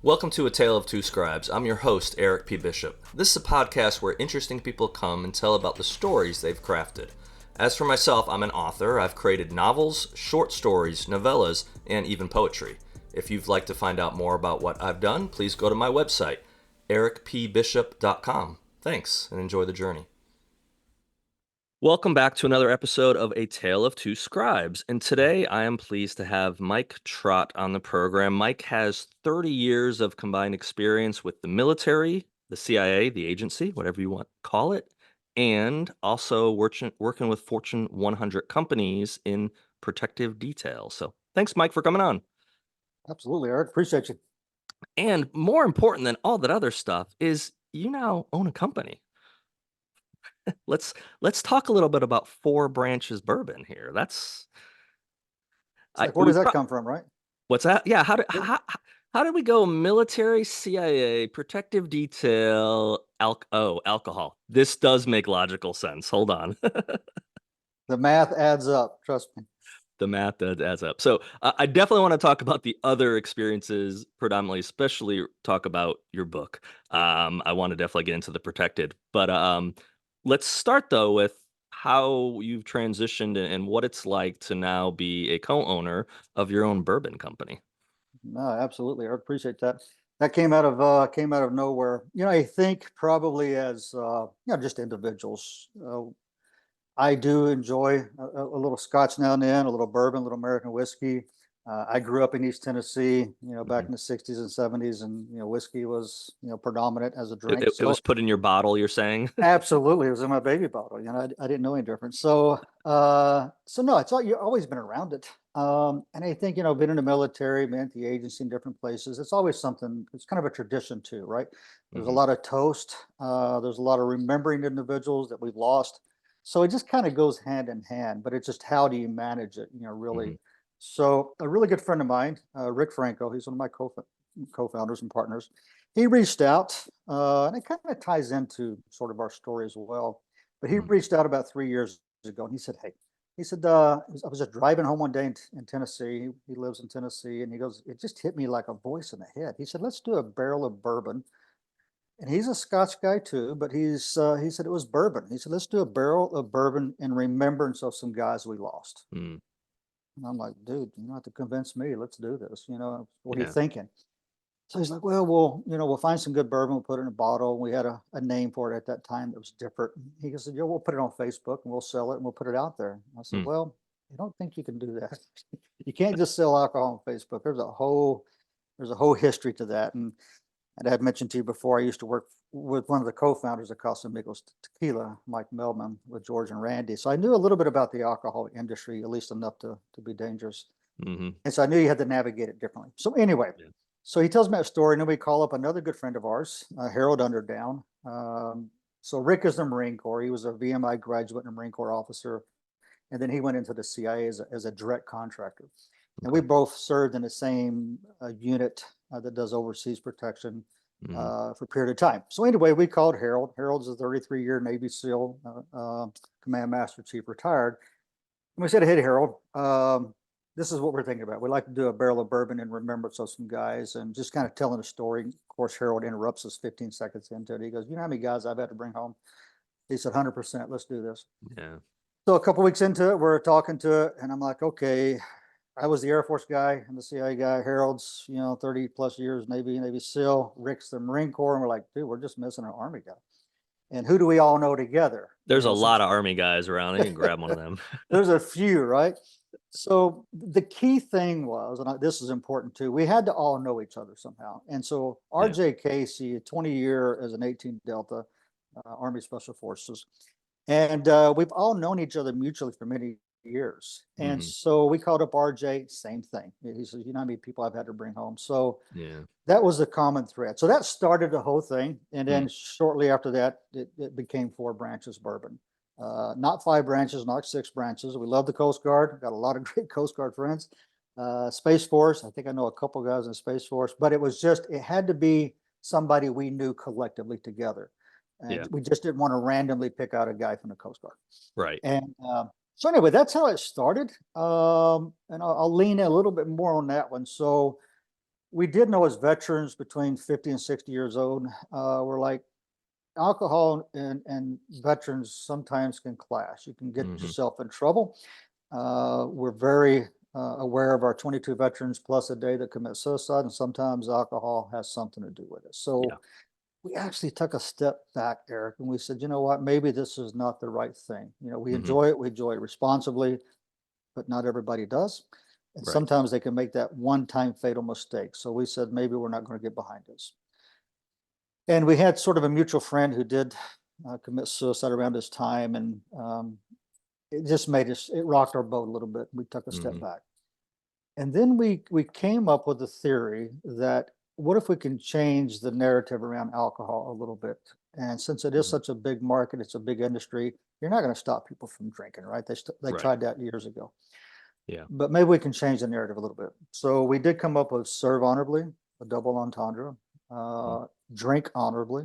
Welcome to A Tale of Two Scribes. I'm your host, Eric P. Bishop. This is a podcast where interesting people come and tell about the stories they've crafted. As for myself, I'm an author. I've created novels, short stories, novellas, and even poetry. If you'd like to find out more about what I've done, please go to my website, ericpbishop.com. Thanks, and enjoy the journey. Welcome back to another episode of A Tale of Two Scribes. And today I am pleased to have Mike Trott on the program. Mike has 30 years of combined experience with the military, the CIA, the agency, whatever you want to call it, and also working with Fortune 100 companies in protective detail. So thanks, Mike, for coming on. Absolutely, Eric. Appreciate you. And more important than all that other stuff is you now own a company. Let's talk a little bit about Four Branches Bourbon here. Where does that come from, right? What's that? Yeah, how did we go military, CIA, protective detail, alcohol? This does make logical sense. Hold on. The math adds up. Trust me. The math does adds up. So I definitely want to talk about the other experiences, predominantly, especially talk about your book. I want to definitely get into the protected, but let's start though with how you've transitioned and what it's like to now be a co-owner of your own bourbon company. No, absolutely. I appreciate that. That came out of nowhere. I think probably as just individuals. I do enjoy a little scotch now and then, a little bourbon, a little American whiskey. I grew up in East Tennessee, back in the 60s and 70s, and whiskey was predominant as a drink. It was put in your bottle, you're saying? Absolutely, it was in my baby bottle. I didn't know any different. So no, you've always been around it. And I think been in the military, been at the agency in different places. It's always something. It's kind of a tradition too, right? There's a lot of toast. There's a lot of remembering individuals that we've lost. So it just kind of goes hand in hand. But it's just how do you manage it? Really. So a really good friend of mine, Rick Franco, he's one of my co-founders and partners. He reached out, and it kind of ties into sort of our story as well. But he reached out about 3 years ago, and he said, "Hey," he said, "I was just driving home one day in Tennessee. He lives in Tennessee, and he goes, it just hit me like a voice in the head." He said, "Let's do a barrel of bourbon." And he's a Scotch guy too, but he said it was bourbon. He said, "Let's do a barrel of bourbon in remembrance of some guys we lost." Mm. And I'm like, "Dude, you don't have to convince me. Let's do this. What are you Yeah. thinking?" So he's like, "Well, we'll find some good bourbon. We'll put it in a bottle." We had a name for it at that time that was different. He said, "Yeah, we'll put it on Facebook and we'll sell it and we'll put it out there." I said, Mm. "Well, I don't think you can do that. You can't just sell alcohol on Facebook. There's a whole history to that." And I had mentioned to you before, I used to work with one of the co-founders of Casamigos Tequila, Mike Melman, with George and Randy. So I knew a little bit about the alcohol industry, at least enough to be dangerous. Mm-hmm. And so I knew you had to navigate it differently. So anyway, Yeah. so he tells me that story, and then we call up another good friend of ours, Harold Underdown. So Rick is the Marine Corps. He was a VMI graduate and a Marine Corps officer. And then he went into the CIA as a direct contractor. And we both served in the same unit that does overseas protection for a period of time. So anyway, we called Harold. Harold's a 33-year Navy SEAL, Command Master Chief, retired. And we said, "Hey, Harold, this is what we're thinking about. We'd like to do a barrel of bourbon in remembrance of some guys," and just kind of telling a story. Of course, Harold interrupts us 15 seconds into it. He goes, "You know how many guys I've had to bring home?" He said, "100%. Let's do this." Yeah. So a couple weeks into it, we're talking to it, and I'm like, "Okay." I was the Air Force guy and the CIA guy. Harold's, 30 plus years Navy SEAL. Rick's the Marine Corps, and we're like, "Dude, we're just missing an Army guy." And who do we all know together? There's a lot of Army guys around. I can grab one of them. There's a few, right? So the key thing was, and this is important too, we had to all know each other somehow. And so RJ Casey, a 20-year as an 18 Delta, Army Special Forces, and we've all known each other mutually for many years. And so we called up RJ, same thing. He says, "You know how many people I've had to bring home?" So that was the common thread. So that started the whole thing. And then shortly after that, it became Four Branches Bourbon. Not 5 branches, not 6 branches. We love the Coast Guard. Got a lot of great Coast Guard friends. Space Force. I think I know a couple guys in Space Force, but it had to be somebody we knew collectively together. We just didn't want to randomly pick out a guy from the Coast Guard. Right. And so anyway, that's how it started. And I'll lean in a little bit more on that one. So we did know as veterans between 50 and 60 years old, we're like, alcohol and veterans sometimes can clash. You can get Hmm. yourself in trouble. We're very aware of our 22 veterans plus a day that commit suicide, and sometimes alcohol has something to do with it. Yeah. So we actually took a step back, Eric, and we said, you know what, maybe this is not the right thing. We Hmm. enjoy it, we enjoy it responsibly, but not everybody does. And Right. sometimes they can make that one time fatal mistake. So we said, maybe we're not going to get behind this. And we had sort of a mutual friend who did commit suicide around this time. And it just made us, it rocked our boat a little bit. We took a step Hmm. back. And then we came up with a theory that what if we can change the narrative around alcohol a little bit? And since it is Hmm. such a big market, it's a big industry, you're not going to stop people from drinking, right? They Right. tried that years ago. Yeah. But maybe we can change the narrative a little bit. So we did come up with serve honorably, a double entendre, Mm. uh, drink honorably,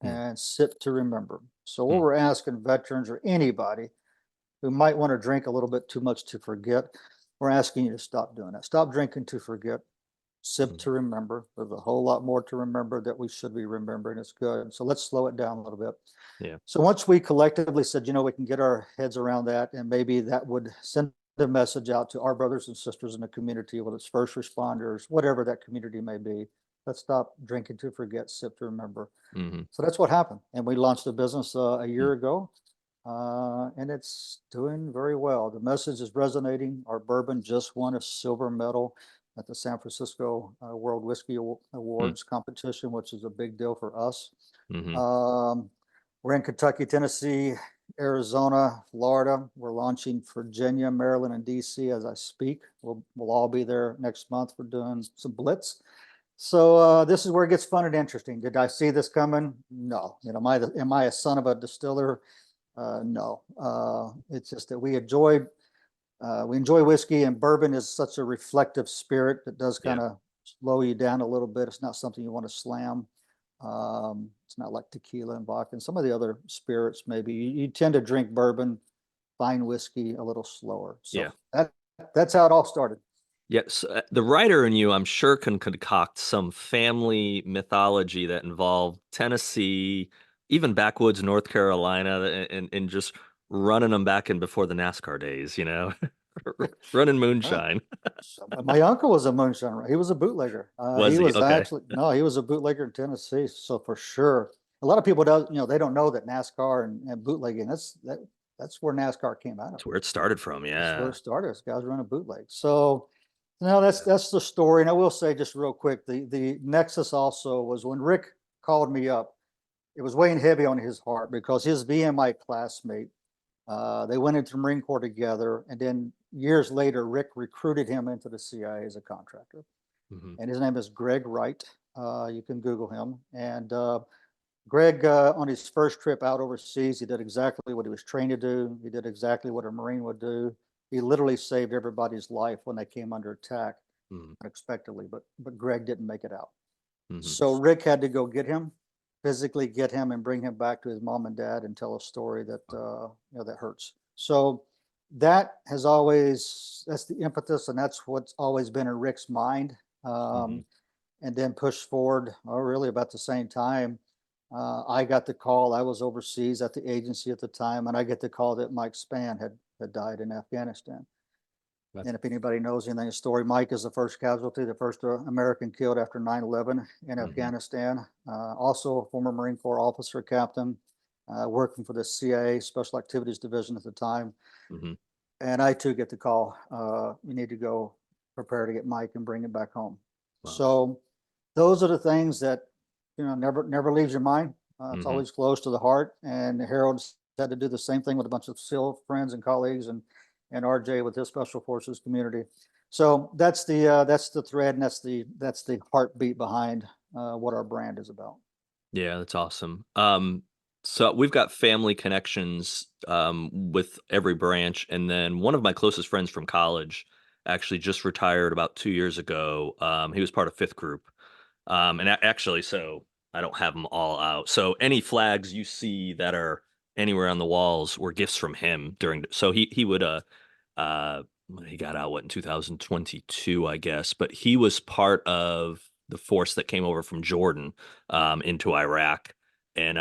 Mm. and sip to remember. So what Mm. we're asking veterans or anybody who might want to drink a little bit too much to forget, we're asking you to stop doing that. Stop drinking to forget. Sip Mm. to remember. There's a whole lot more to remember that we should be remembering. It's good. So let's slow it down a little bit. Yeah. So once we collectively said, we can get our heads around that, and maybe that would send a message out to our brothers and sisters in the community, whether it's first responders, whatever that community may be. Let's stop drinking to forget, sip to remember. Hmm. So that's what happened. And we launched the business a Mm. year ago, and it's doing very well. The message is resonating. Our bourbon just won a silver medal at the San Francisco World Whiskey Mm. Awards competition, which is a big deal for us. Hmm. Um, we're in Kentucky, Tennessee, Arizona, Florida. We're launching Virginia, Maryland, and DC as I speak. We'll all be there next month. We're doing some blitz. So this is where it gets fun and interesting. Did I see this coming? No. Am I a son of a distiller? No. It's just that we enjoy whiskey, and bourbon is such a reflective spirit that does Yeah. kind of slow you down a little bit. It's not something you want to slam. It's not like tequila and vodka and some of the other spirits. Maybe you tend to drink bourbon, fine whiskey a little slower. Yeah. So that's how it all started. Yes, the writer in you, I'm sure, can concoct some family mythology that involved Tennessee, even backwoods North Carolina, and just running them back in before the NASCAR days, running Uh, moonshine. my uncle was a moonshiner. He was a bootlegger. Was He he? was Okay. actually no, he was a bootlegger in Tennessee. So for sure, a lot of people don't, they don't know that NASCAR and bootlegging. That's where NASCAR came out of. That's where it started from. That's where it Yeah. started. This guys running bootleg. So no, that's Yeah. that's the story. And I will say just real quick, the nexus also was when Rick called me up. It was weighing heavy on his heart because his VMI classmate, they went into the Marine Corps together, and then years later, Rick recruited him into the CIA as a contractor. Hmm. And his name is Greg Wright. You can Google him. And Greg, on his first trip out overseas, he did exactly what he was trained to do. He did exactly what a Marine would do. He literally saved everybody's life when they came under attack Hmm. unexpectedly, but Greg didn't make it out. Hmm. So Rick had to go get him, physically get him, and bring him back to his mom and dad and tell a story that that hurts. So that's the impetus, and that's what's always been in Rick's mind. Hmm. Um, and then push forward, really about the same time. I got the call. I was overseas at the agency at the time, and I get the call that Mike Spann had died in Afghanistan. That's. And if anybody knows anything of the story, Mike is the first casualty, the first American killed after 9/11 in Hmm. Afghanistan. Also a former Marine Corps officer, captain, working for the CIA Special Activities Division at the time. Hmm. And I too get the call. You need to go prepare to get Mike and bring him back home. Wow. So those are the things that never leaves your mind. It's Hmm. always close to the heart. And Harold's had to do the same thing with a bunch of SEAL friends and colleagues, and RJ with his special forces community. So that's the thread, and that's the heartbeat behind what our brand is about. Yeah, that's awesome. So we've got family connections with every branch, and then one of my closest friends from college actually just retired about 2 years ago. He was part of fifth group, and actually, so I don't have them all out. So any flags you see that are anywhere on the walls were gifts from him during. So he would when he got out, what, in 2022, I guess, but he was part of the force that came over from Jordan, into Iraq, and,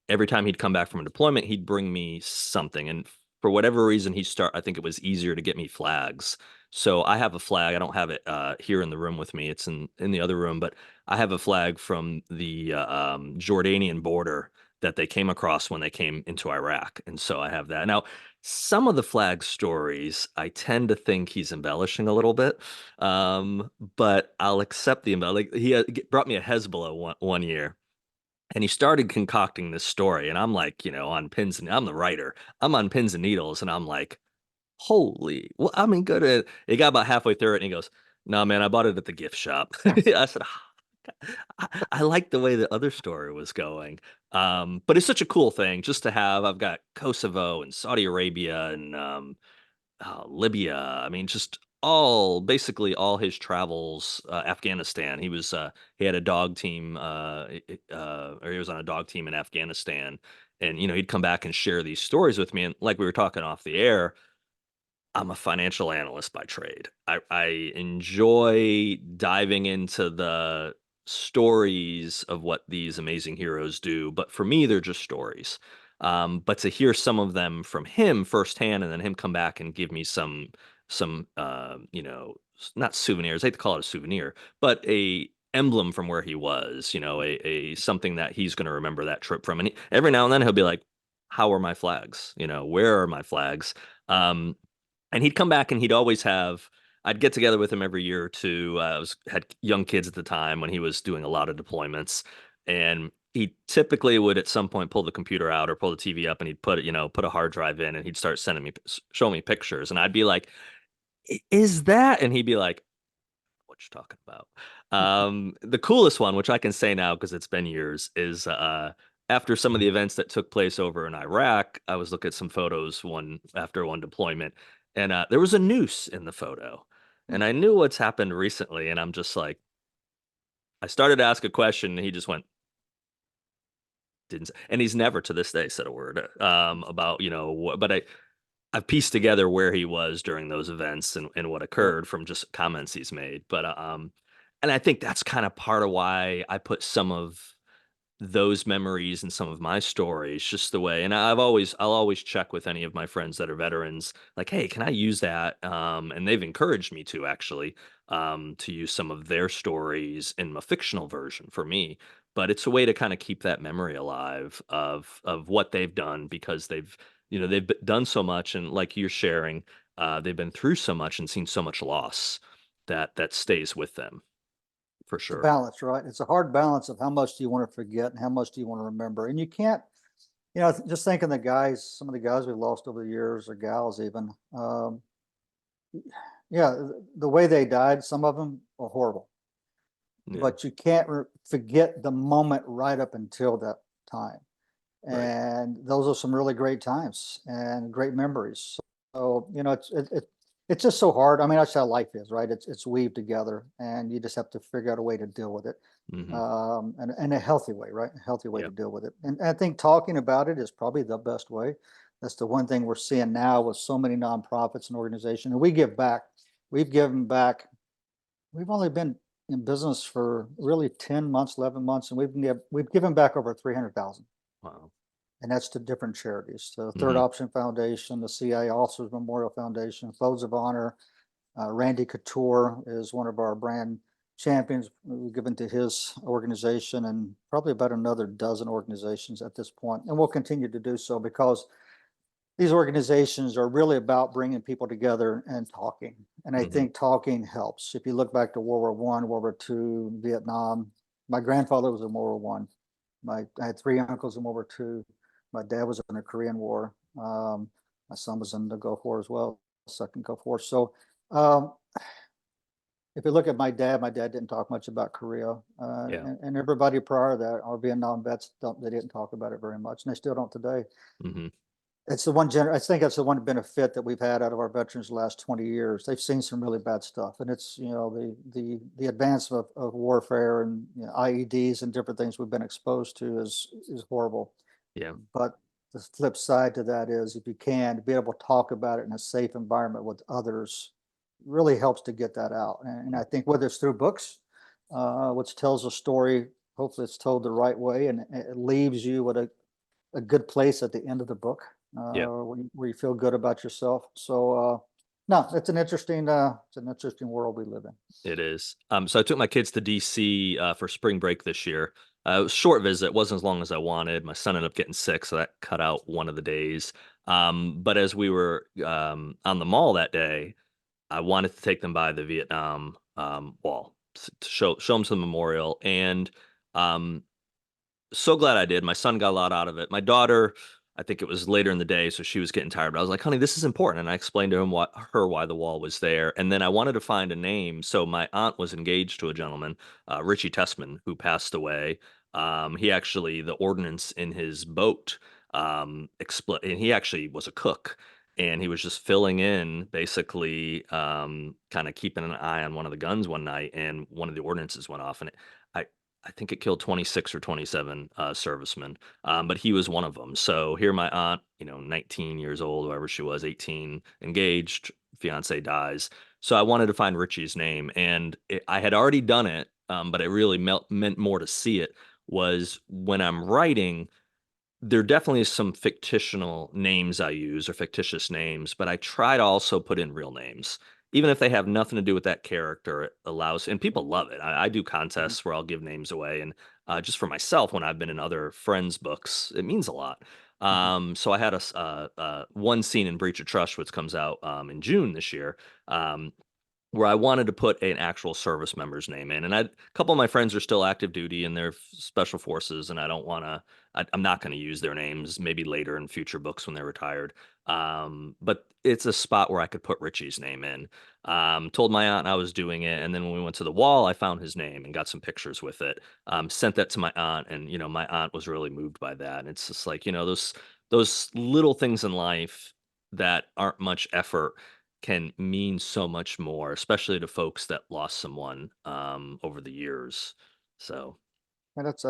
every time he'd come back from a deployment, he'd bring me something, and for whatever reason, I think it was easier to get me flags. So I have a flag, I don't have it, here in the room with me, it's in the other room, but I have a flag from the, Jordanian border that they came across when they came into Iraq, and so I have that. Now, some of the flag stories, I tend to think he's embellishing a little bit, but I'll accept the like, he, brought me a Hezbollah one year, and he started concocting this story, and I'm like, on pins and I'm the writer. I'm on pins and needles, and I'm like, "Holy" well, I mean, good at he got about halfway through it, and he goes, "No, man, I bought it at the gift shop." I said, I like the way the other story was going. But it's such a cool thing just to have. I've got Kosovo and Saudi Arabia and Libya. I mean, just basically all his travels. Afghanistan. He had a dog team, or he was on a dog team in Afghanistan, and he'd come back and share these stories with me. And like we were talking off the air, I'm a financial analyst by trade. I enjoy diving into the stories of what these amazing heroes do, but for me, they're just stories. But to hear some of them from him firsthand, and then him come back and give me not souvenirs. I hate to call it a souvenir, but a emblem from where he was. A something that he's going to remember that trip from. And every now and then he'll be like, "How are my flags? Where are my flags?" Um, and he'd come back and he'd always have I'd get together with him every year or 2. I was had young kids at the time when he was doing a lot of deployments, and he typically would at some point pull the computer out or pull the TV up, and he'd put a hard drive in, and he'd start sending me showing me pictures, and I'd be like, Is that?" And he'd be like, "What you talking about?" The coolest one, which I can say now because it's been years, is after some of the events that took place over in Iraq. I was looking at some photos after one deployment, and there was a noose in the photo, and I knew what's happened recently, and I'm just like, I started to ask a question, and he just went, didn't, and he's never to this day said a word about what, but I've pieced together where he was during those events and what Sure. occurred from just comments he's made. But and I think that's kind of part of why I put some of those memories and some of my stories just the way. And I'll always check with any of my friends that are veterans, like, "Hey, can I use that?" And they've encouraged me to actually to use some of their stories in a fictional version for me. But it's a way to kind of keep that memory alive of what they've done because they've done so much, and like you're sharing, they've been through so much and seen so much loss that stays with them for It's a sure. balance, right? It's a hard balance of how much do you want to forget and how much do you want to remember. And you can't, just thinking the guys, some of the guys we've lost over the years or gals even, yeah, the way they died, some of them are horrible, Yeah. but you can't forget the moment right up until that time. Right. And those are some really great times and great memories. So, it's just so hard. I mean, that's how life is, right? It's weaved together, and you just have to figure out a way to deal with it, Hmm. and a healthy way, right? A healthy way Yeah. to deal with it. And I think talking about it is probably the best way. That's the one thing we're seeing now with so many nonprofits and organizations. And we give back. We've given back. We've only been in business for really 10 months, 11 months, and we've given back over 300,000, Wow. and that's to different charities. The Third Mhm. Option Foundation, the CIA Officers Memorial Foundation, Foes of Honor. Randy Couture is one of our brand champions. We've given to his organization and probably about another dozen organizations at this point, and we'll continue to do so because these organizations are really about bringing people together and talking. And I Mhm. think talking helps. If you look back to World War I, World War II, Vietnam, my grandfather was in World War I. I had three uncles in World War II. My dad was in the Korean War. My son was in the Gulf War as well, second Gulf War. So um, if you look at my dad didn't talk much about Korea, Yeah. and everybody prior to that, our Vietnam vets, they didn't talk about it very much, and they still don't today. Mhm. I think that's the one benefit that we've had out of our veterans the last 20 years. They've seen some really bad stuff, and it's, the advancement of warfare and, IEDs and different things we've been exposed to is horrible. Yeah. But the flip side to that is if you can be able to talk about it in a safe environment with others really helps to get that out. And I think whether it's through books, which tells a story, hopefully it's told the right way and it leaves you with a good place at the end of the book, Yeah, where you feel good about yourself. So, no, it's an interesting world we live in. it is. So I took my kids to DC for spring break this year. It was a short visit, wasn't as long as I wanted. My son ended up getting sick, so that cut out one of the days. But as we were on the mall that day, I wanted to take them by the Vietnam Wall to show them to the memorial, and um, so glad I did. My son got a lot out of it. My daughter, I think it was later in the day, so she was getting tired. But I was like, "Honey, this is important," and I explained to her why the wall was there. And then I wanted to find a name. So my aunt was engaged to a gentleman, Richie Tessman, who passed away. He actually the ordnance in his boat and he actually was a cook. And he was just filling in, basically, kind of keeping an eye on one of the guns one night, and one of the ordnances went off, and I I think it killed 26 or 27 servicemen, but he was one of them. So here, my aunt, 19 years old, whoever she was, 18, engaged, fiance dies. So I wanted to find Richie's name, and I had already done it, but it really meant more to see it. Was when I'm writing, there definitely is some fictional names I use or fictitious names, but I try to also put in real names. Even if they have nothing to do with that character, it allows, and people love it. I do Mhm. contests where I'll give names away, and just for myself, when I've been in other friends' books, it means a lot. Mhm. So I had one scene in Breach of Trust, which comes out in June this year. Um, where I wanted to put an actual service member's name in, and a couple of my friends are still active duty and they're special forces, and I don't want to. I'm not going to use their names. Maybe later in future books when they're retired. But it's a spot where I could put Richie's name in. Told my aunt I was doing it, and then when we went to the wall, I found his name and got some pictures with it. Sent that to my aunt, and my aunt was really moved by that. And it's just like those little things in life that aren't much effort can mean so much more, especially to folks that lost someone over the years. So, And that's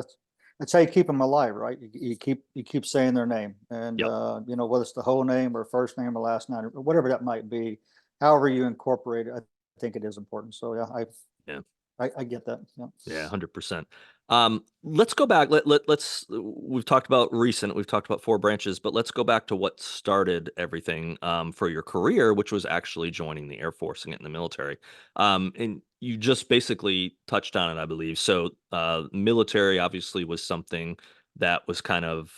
how you keep them alive, right? You keep saying their name, and yep, whether it's the whole name or first name or last name or whatever that might be, however you incorporate it, I think it is important. So yeah, yeah. I get that. Yeah. Yeah, 100%. Let's go back. We've talked about recent, we've talked about Four Branches, but let's go back to what started everything for your career, which was actually joining the Air Force and getting in the military. And you just basically touched on it, I believe. So, military obviously was something that was kind of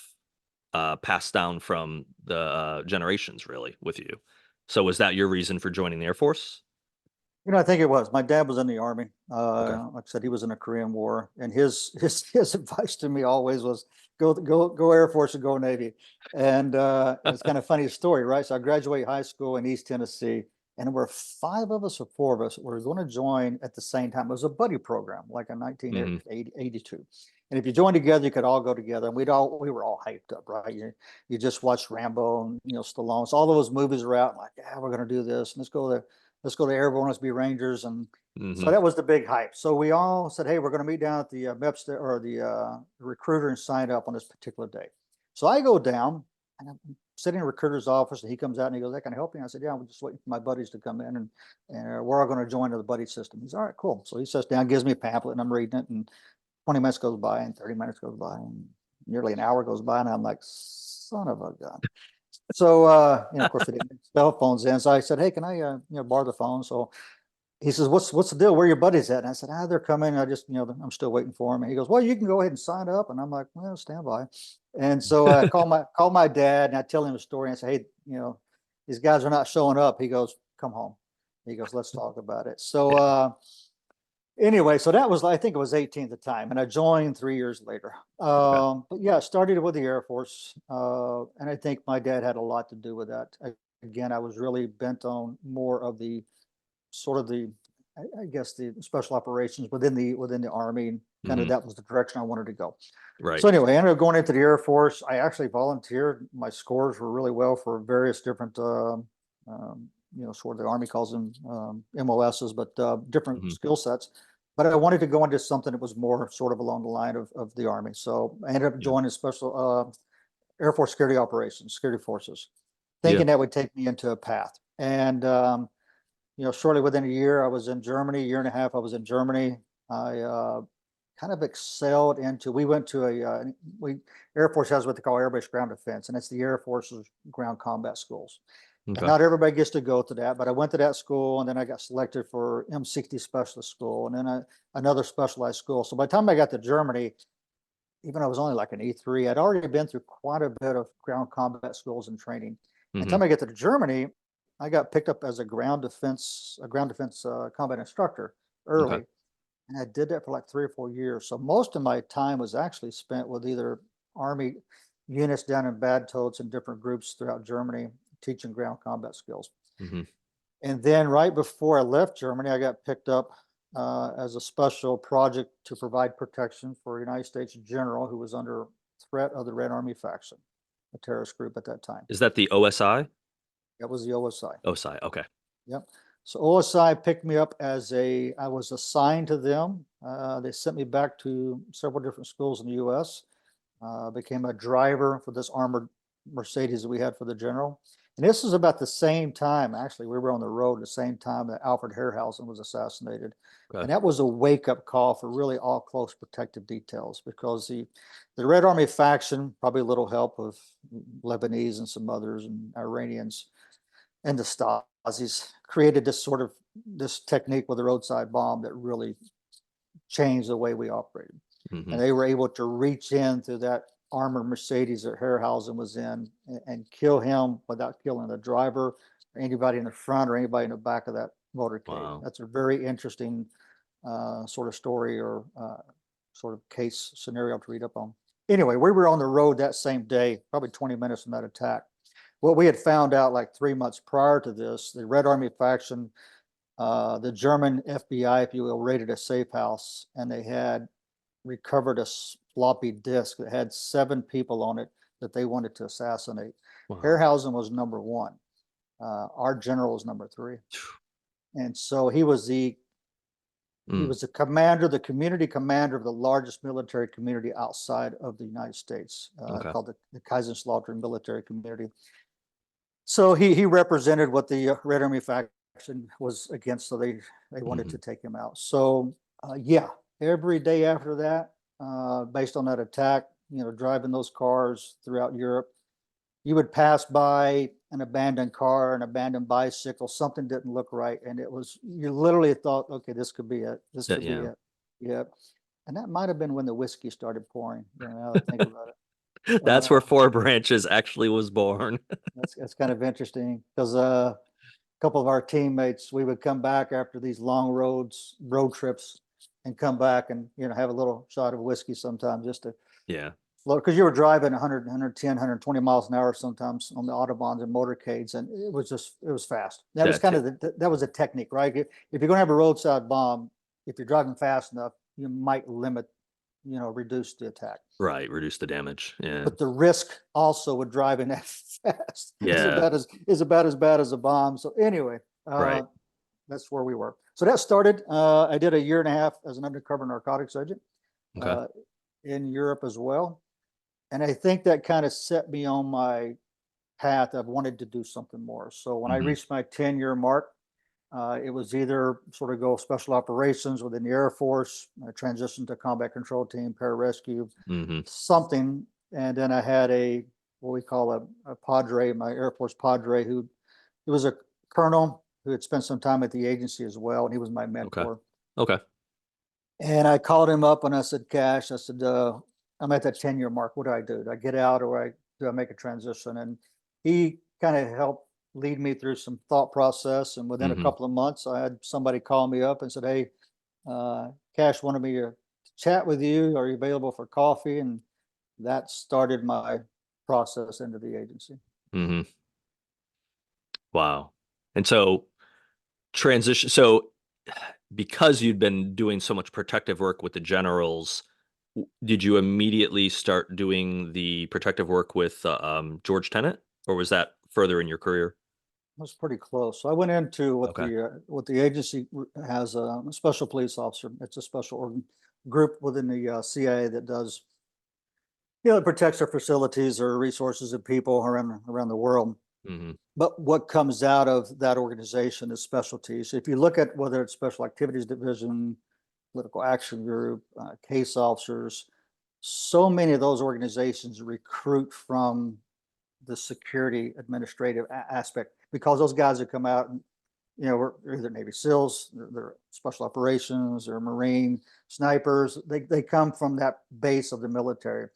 passed down from the generations, really, with you. So, was that your reason for joining the Air Force? I think it was. My dad was in the army. Okay. Like I said, he was in the Korean War, and his advice to me always was go Air Force and go Navy. And it's kind of funny story, right? So I graduated high school in East Tennessee, and there were five of us or four of us were going to join at the same time. It was a buddy program, like in Hmm. 1982. And if you joined together, you could all go together. And we were all hyped up, right? You just watched Rambo and Stallone. So all those movies were out. Like, yeah, we're going to do this. And let's go to Airborne, let's be Rangers. And so Hmm. that was the big hype. So we all said, hey, we're going to meet down at the MEPS or the recruiter and sign up on this particular day. So I go down and I'm sitting in a recruiter's office and he comes out and he goes, hey, can I help you? And I said, yeah, I'm just waiting for my buddies to come in and we're all going to join the buddy system. He's all right, cool. So he sits down, gives me a pamphlet and I'm reading it and 20 minutes goes by and 30 minutes goes by and nearly an hour goes by and I'm like, son of a gun. So, of course, they didn't have cell phones in. So I said, hey, can I, borrow the phone? So he says, what's the deal? Where are your buddies at? And I said, they're coming. I just, I'm still waiting for them. And he goes, well, you can go ahead and sign up. And I'm like, well, stand by. And so I call my dad and I tell him the story and I say, hey, these guys are not showing up. He goes, come home. He goes, let's talk about it. So, Yeah. anyway, so that was, I think it was 18 at the time, and I joined 3 years later. Okay. But yeah, I started with the Air Force, and I think my dad had a lot to do with that. Again, I was really bent on more of the sort of the, I guess, the special operations within the Army, and kind of Hmm. that was the direction I wanted to go. Right. So anyway, I ended up going into the Air Force. I actually volunteered. My scores were really well for various different, sort of the Army calls them MOSs, but different Hmm. skill sets. But I wanted to go into something that was more sort of along the line of the Army. So I ended up Yeah. joining special. Air Force Security Operations, Security Forces, Yeah. thinking that would take me into a path. And shortly within a year, I was in Germany. A year and a half, I was in Germany. I kind of excelled into. We went to we Air Force has what they call Air Base Ground Defense, and it's the Air Force's ground combat schools. And Okay. not everybody gets to go to that, but I went to that school, and then I got selected for M60 Specialist School, and then another specialized school. So by the time I got to Germany, even though I was only like an E3, I'd already been through quite a bit of ground combat schools and training. By the Hmm. time I get to Germany, I got picked up as a ground defense combat instructor Okay. early, and I did that for like 3 or 4 years. So most of my time was actually spent with either Army units down in bad totes in different groups throughout Germany, teaching ground combat skills. Hmm. And then right before I left Germany, I got picked up as a special project to provide protection for a United States general who was under threat of the Red Army faction, a terrorist group at that time. Is that the OSI? That was the OSI. OSI. Okay. Yep. So OSI picked me up I was assigned to them. They sent me back to several different schools in the US. Became a driver for this armored Mercedes that we had for the general. And this is about the same time, actually, we were on the road at the same time that Alfred Herrhausen was assassinated. Okay. And that was a wake-up call for really all close protective details, because the Red Army faction, probably a little help of Lebanese and some others and Iranians and the Stasis, created this technique with a roadside bomb that really changed the way we operated. Hmm. And they were able to reach in through that armored Mercedes that Herrhausen was in and kill him without killing the driver or anybody in the front or anybody in the back of that motorcade. Wow. That's a very interesting sort of story or sort of case scenario to read up on. Anyway, we were on the road that same day, probably 20 minutes from that attack. What we had found out like 3 months prior to this, the Red Army faction, the German FBI, if you will, raided a safe house, and they had recovered a floppy disk that had 7 people on it that they wanted to assassinate. Wow. Herrhausen was number 1. Our general was number 3. And so he Mm. was the commander, the community commander of the largest military community outside of the United States, Okay. called the Kaiserslautern military community. So he represented what the Red Army faction was against, so they wanted to Hmm. take him out. So yeah, every day after that, based on that attack, driving those cars throughout Europe, you would pass by an abandoned car, an abandoned bicycle, something didn't look right, and you literally thought, okay, this could be it. This could be Yeah. it. Yep. And that might have been when the whiskey started pouring. Now that I think about it. That's where Four Branches actually was born. That's kind of interesting because a couple of our teammates, we would come back after these long road trips, and come back and have a little shot of whiskey sometimes just to Yeah. float, because you were driving 100, 110, 120 miles an hour sometimes on the autobahns and motorcades, and it was fast. That was That kind of that was a technique, right? If you're going to have a roadside bomb, if you're driving fast enough, you might reduce the attack. right. Reduce the damage. Yeah. But the risk also with driving that fast Yeah. is about as bad as a bomb. So anyway, Right. that's where we were. So that started. I did a year and a half as an undercover narcotics agent Okay. uh, in Europe as well, and I think that kind of set me on my path. I've wanted to do something more. So when I Hmm. reached my 10-year mark, it was either sort of go special operations within the Air Force, transition to combat control team, pararescue, Hmm. something. And then I had what we call a padre, my Air Force padre, he was a colonel who had spent some time at the agency as well, and he was my Okay. mentor. Okay. And I called him up and I said, Cash, I said, I'm at that 10-year mark. What do I do? Do I get out, or do I make a transition? And he kind of helped lead me through some thought process. And within a Hmm. couple of months, I had somebody call me up and said, hey, Cash wanted me to chat with you. Are you available for coffee? And that started my process into the agency. Hmm. Wow. And so transition. So because you'd been doing so much protective work with the generals, did you immediately start doing the protective work with George Tenet, or was that further in your career? It was pretty close. So I went into Okay. what the agency has, a special police officer. It's a special group within the CIA that does It protects our facilities or resources and people around the world. Hmm. But what comes out of that organization is specialties. If you look at whether it's Special Activities Division, Political Action Group, case officers, so many of those organizations recruit from the security administrative aspect because those guys that come out and we're either Navy SEALs, they're special operations, or Marine snipers. They come from that base of the military.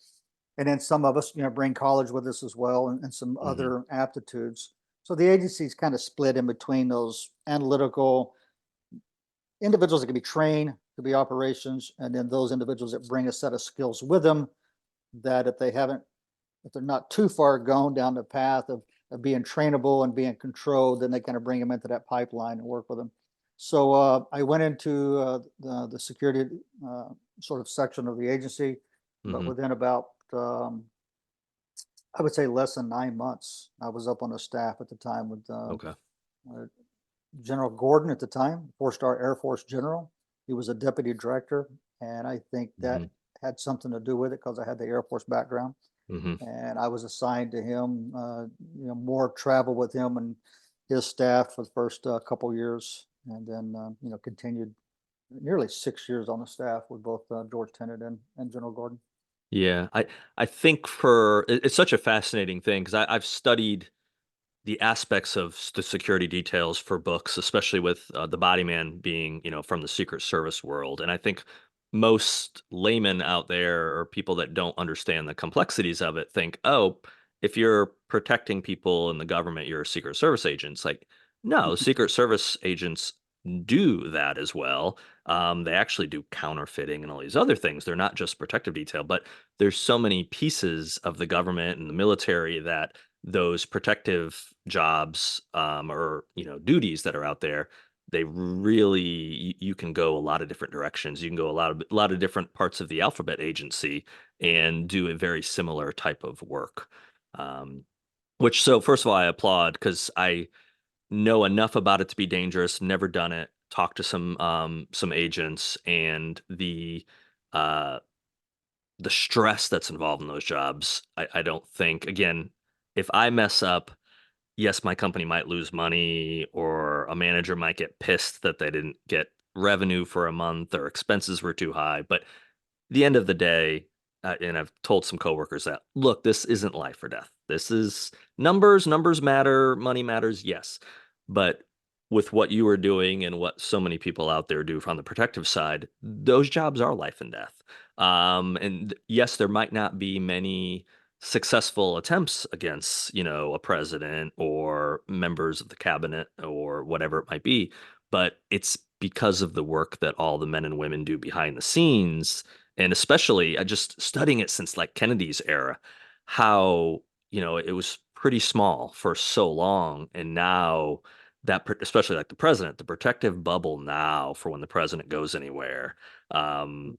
And then some of us, bring college with us as well, and some Hmm. other aptitudes. So the agency's kind of split in between those analytical individuals that can be trained to be operations, and then those individuals that bring a set of skills with them that if they're not too far gone down the path of being trainable and being controlled, then they kind of bring them into that pipeline and work with them. So I went into the security sort of section of the agency, but Hmm. within about I would say less than 9 months, I was up on the staff at the time with Okay. uh, General Gordon at the time, 4-star Air Force general. He was a deputy director, and I think Hmm. that had something to do with it because I had the Air Force background, Hmm. and I was assigned to him, more travel with him and his staff for the first couple years, and then continued nearly 6 years on the staff with both George Tenet and General Gordon. Yeah, I think it's such a fascinating thing because I've studied the aspects of the security details for books, especially with the body man being, from the Secret Service world. And I think most laymen out there or people that don't understand the complexities of it think, oh, if you're protecting people in the government, you're a Secret Service agent. It's like, no, Secret Service agents do that as well. They actually do counterfeiting and all these other things. They're not just protective detail, but there's so many pieces of the government and the military that those protective jobs or duties that are out there, they really you can go a lot of different directions. You can go a lot of different parts of the alphabet agency and do a very similar type of work. um, which, so first of all, I applaud because I know enough about it to be dangerous. Never done it. Talked to some agents, and uh the stress that's involved in those jobs, I don't think, again, if I mess up, yes, my company might lose money or a manager might get pissed that they didn't get revenue for a month or expenses were too high. But the end of the day, and I've told some coworkers that, look, this isn't life or death. This is numbers. Numbers matter. Money matters. Yes. But with what you are doing and what so many people out there do from the protective side, those jobs are life and death. And yes, there might not be many successful attempts against, a president or members of the cabinet or whatever it might be, but it's because of the work that all the men and women do behind the scenes, and especially just studying it since like Kennedy's era, how it was pretty small for so long, and now especially like the protective bubble now for when the president goes anywhere, um,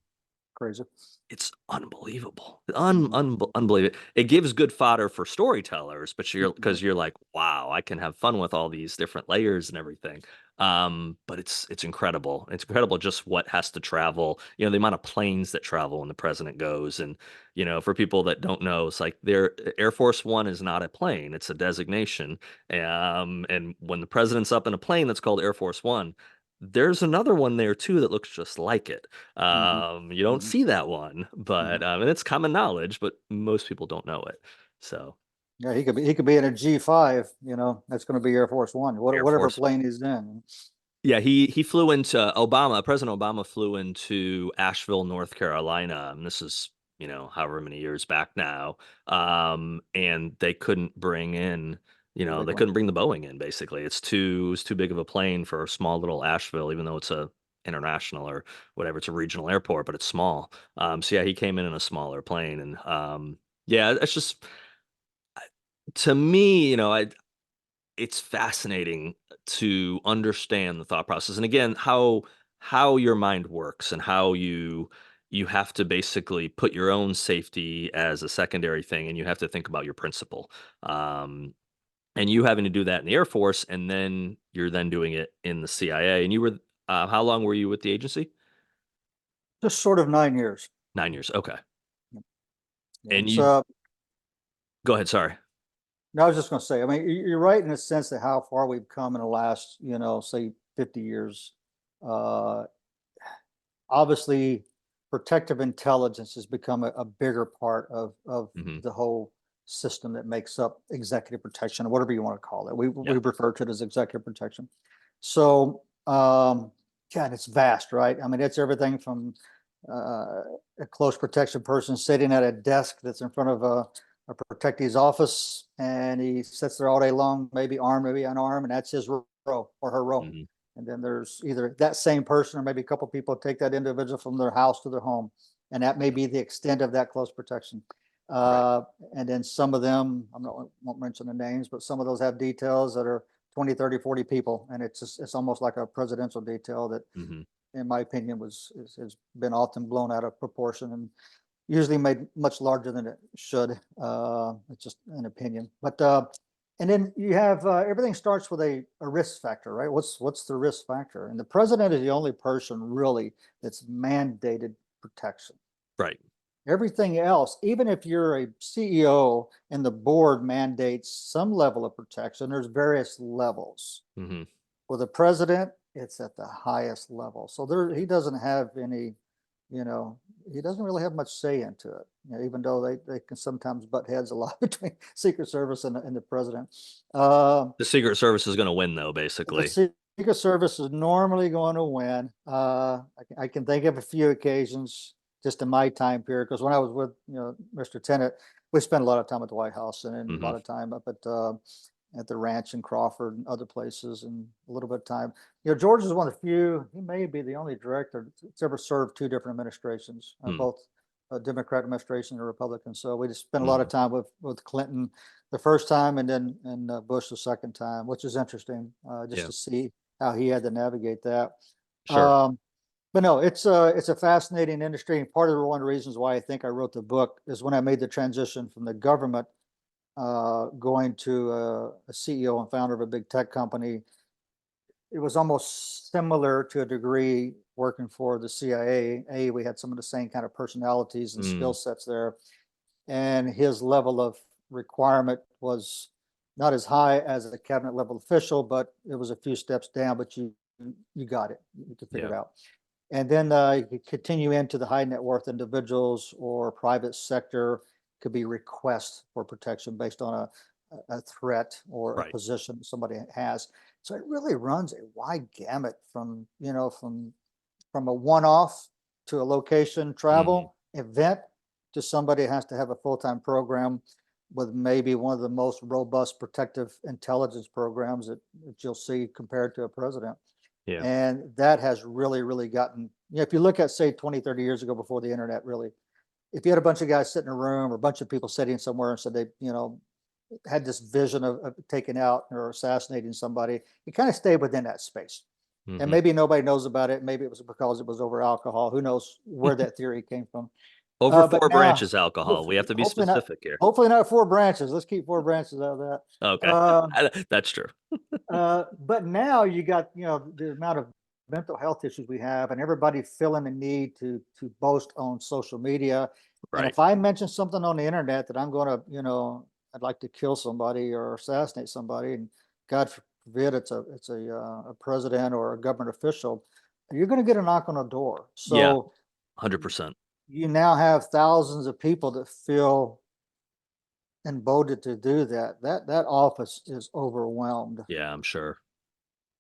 Crazy. it's unbelievable. Mhm. Unbelievable. It gives good fodder for storytellers, but Right. you're like, wow, I can have fun with all these different layers and everything. But it's incredible. It's incredible just what has to travel. The amount of planes that travel when the president goes, and for people that don't know, it's like their Air Force One is not a plane; it's a designation. And when the president's up in a plane that's called Air Force One, there's another one there too that looks just like it. Mhm. You don't Mhm. see that one, but, No. and it's common knowledge, but most people don't know it. So, Yeah, he could be in a G5, that's gonna be Air Force One, Air whatever Force. plane he's in. Yeah, he flew into President Obama flew into Asheville, North Carolina, and this is, however many years back now. And they couldn't bring in, Too big they one. couldn't bring the Boeing in, basically. It's too big of a plane for a small little Asheville, even though it's a international or whatever, it's a regional airport, but it's small. So yeah, he came in a smaller plane, and yeah, it's just, to me, it's fascinating to understand the thought process, and again, how your mind works, and how you have to basically put your own safety as a secondary thing, and you have to think about your principal. um, and you having to do that in the Air Force, and then you're then doing it in the CIA. And you were, how long were you with the agency? Just sort of 9 years. 9 years. Okay. Yeah. And you So go ahead, sorry. no, I was just going to say, I mean, you're right in the sense that how far we've come in the last, say 50 years. Uh, Obviously, protective intelligence has become a bigger part of Hmm. the whole system that makes up executive protection, or whatever you want to call it. We Yeah. refer to it as executive protection. So, God, it's vast, right? I mean, it's everything from a close protection person sitting at a desk that's in front of a protectee's office, and he sits there all day long, maybe armed, maybe unarmed, and that's his row or her row. Hmm. And then there's either that same person or maybe a couple of people take that individual from their house to their home. And that may be the extent of that close protection. Right. Uh, and then some of them, won't mention the names, but some of those have details that are 20, 30, 40 people. And it's almost like a presidential detail that, Hmm. in my opinion, has been often blown out of proportion and usually made much larger than it should. It's just an opinion. But and then you have everything starts with a risk factor, right? What's the risk factor? And the president is the only person really that's mandated protection. Right. Everything else, even if you're a CEO and the board mandates some level of protection, there's various levels. Hmm. For the president, it's at the highest level. So he doesn't have any, you know, he doesn't really have much say into it. Even though they can sometimes butt heads a lot between Secret Service and the president. Uh, The Secret Service is going to win, though, the basically. Secret Service is normally going to win. I can think of a few occasions just in my time period, because when I was with Mr. Tennant, we spent a lot of time at the White House and then a Hmm. lot of time up at the ranch in Crawford and other places, and a little bit of time. George is one of the few. He may be the only director that's ever served two different administrations, both a Democrat administration and a Republican. So we just spent a lot Hmm. of time with Clinton the first time, and then Bush the second time, which is interesting, just Yeah. to see how he had to navigate that. Sure. Um, but no, it's a fascinating industry, and part of one of the reasons why I think I wrote the book is when I made the transition from the government, going to a CEO and founder of a big tech company. It was almost similar to a degree working for the CIA. We had some of the same kind of personalities and skill Mm. sets there, and his level of requirement was not as high as a cabinet level official, but it was a few steps down. But you got it. You could figure Yeah. it out. And then you could continue into the high net worth individuals or private sector. Could be requests for protection based on a threat or a Right. position somebody has. So it really runs a wide gamut from, from a one-off to a location Hmm. travel event to somebody has to have a full-time program with maybe one of the most robust protective intelligence programs that you'll see compared to a president. Yeah. And that has really, really gotten, if you look at, say, 20, 30 years ago before the internet, really, if you had a bunch of guys sitting in a room or a bunch of people sitting somewhere and said they, had this vision of taking out or assassinating somebody, it kind of stayed within that space. And Hmm. maybe nobody knows about it. Maybe it was because it was over alcohol. Who knows where that theory came from? Over But Four now, Branches alcohol. We have to be hopefully not. specific here. Hopefully not Four Branches. Let's keep Four Branches out of that. Okay. Uh, That's true. but now you got, the amount of mental health issues we have, and everybody feeling the need to boast on social media. And Right. if I mention something on the internet that I'm going to, I'd like to kill somebody or assassinate somebody, and God forbid it's a president or a government official, you're going to get a knock on the door. Yeah. So 100%. you now have thousands of people that feel emboldened to do that. That office is overwhelmed. Yeah, I'm sure.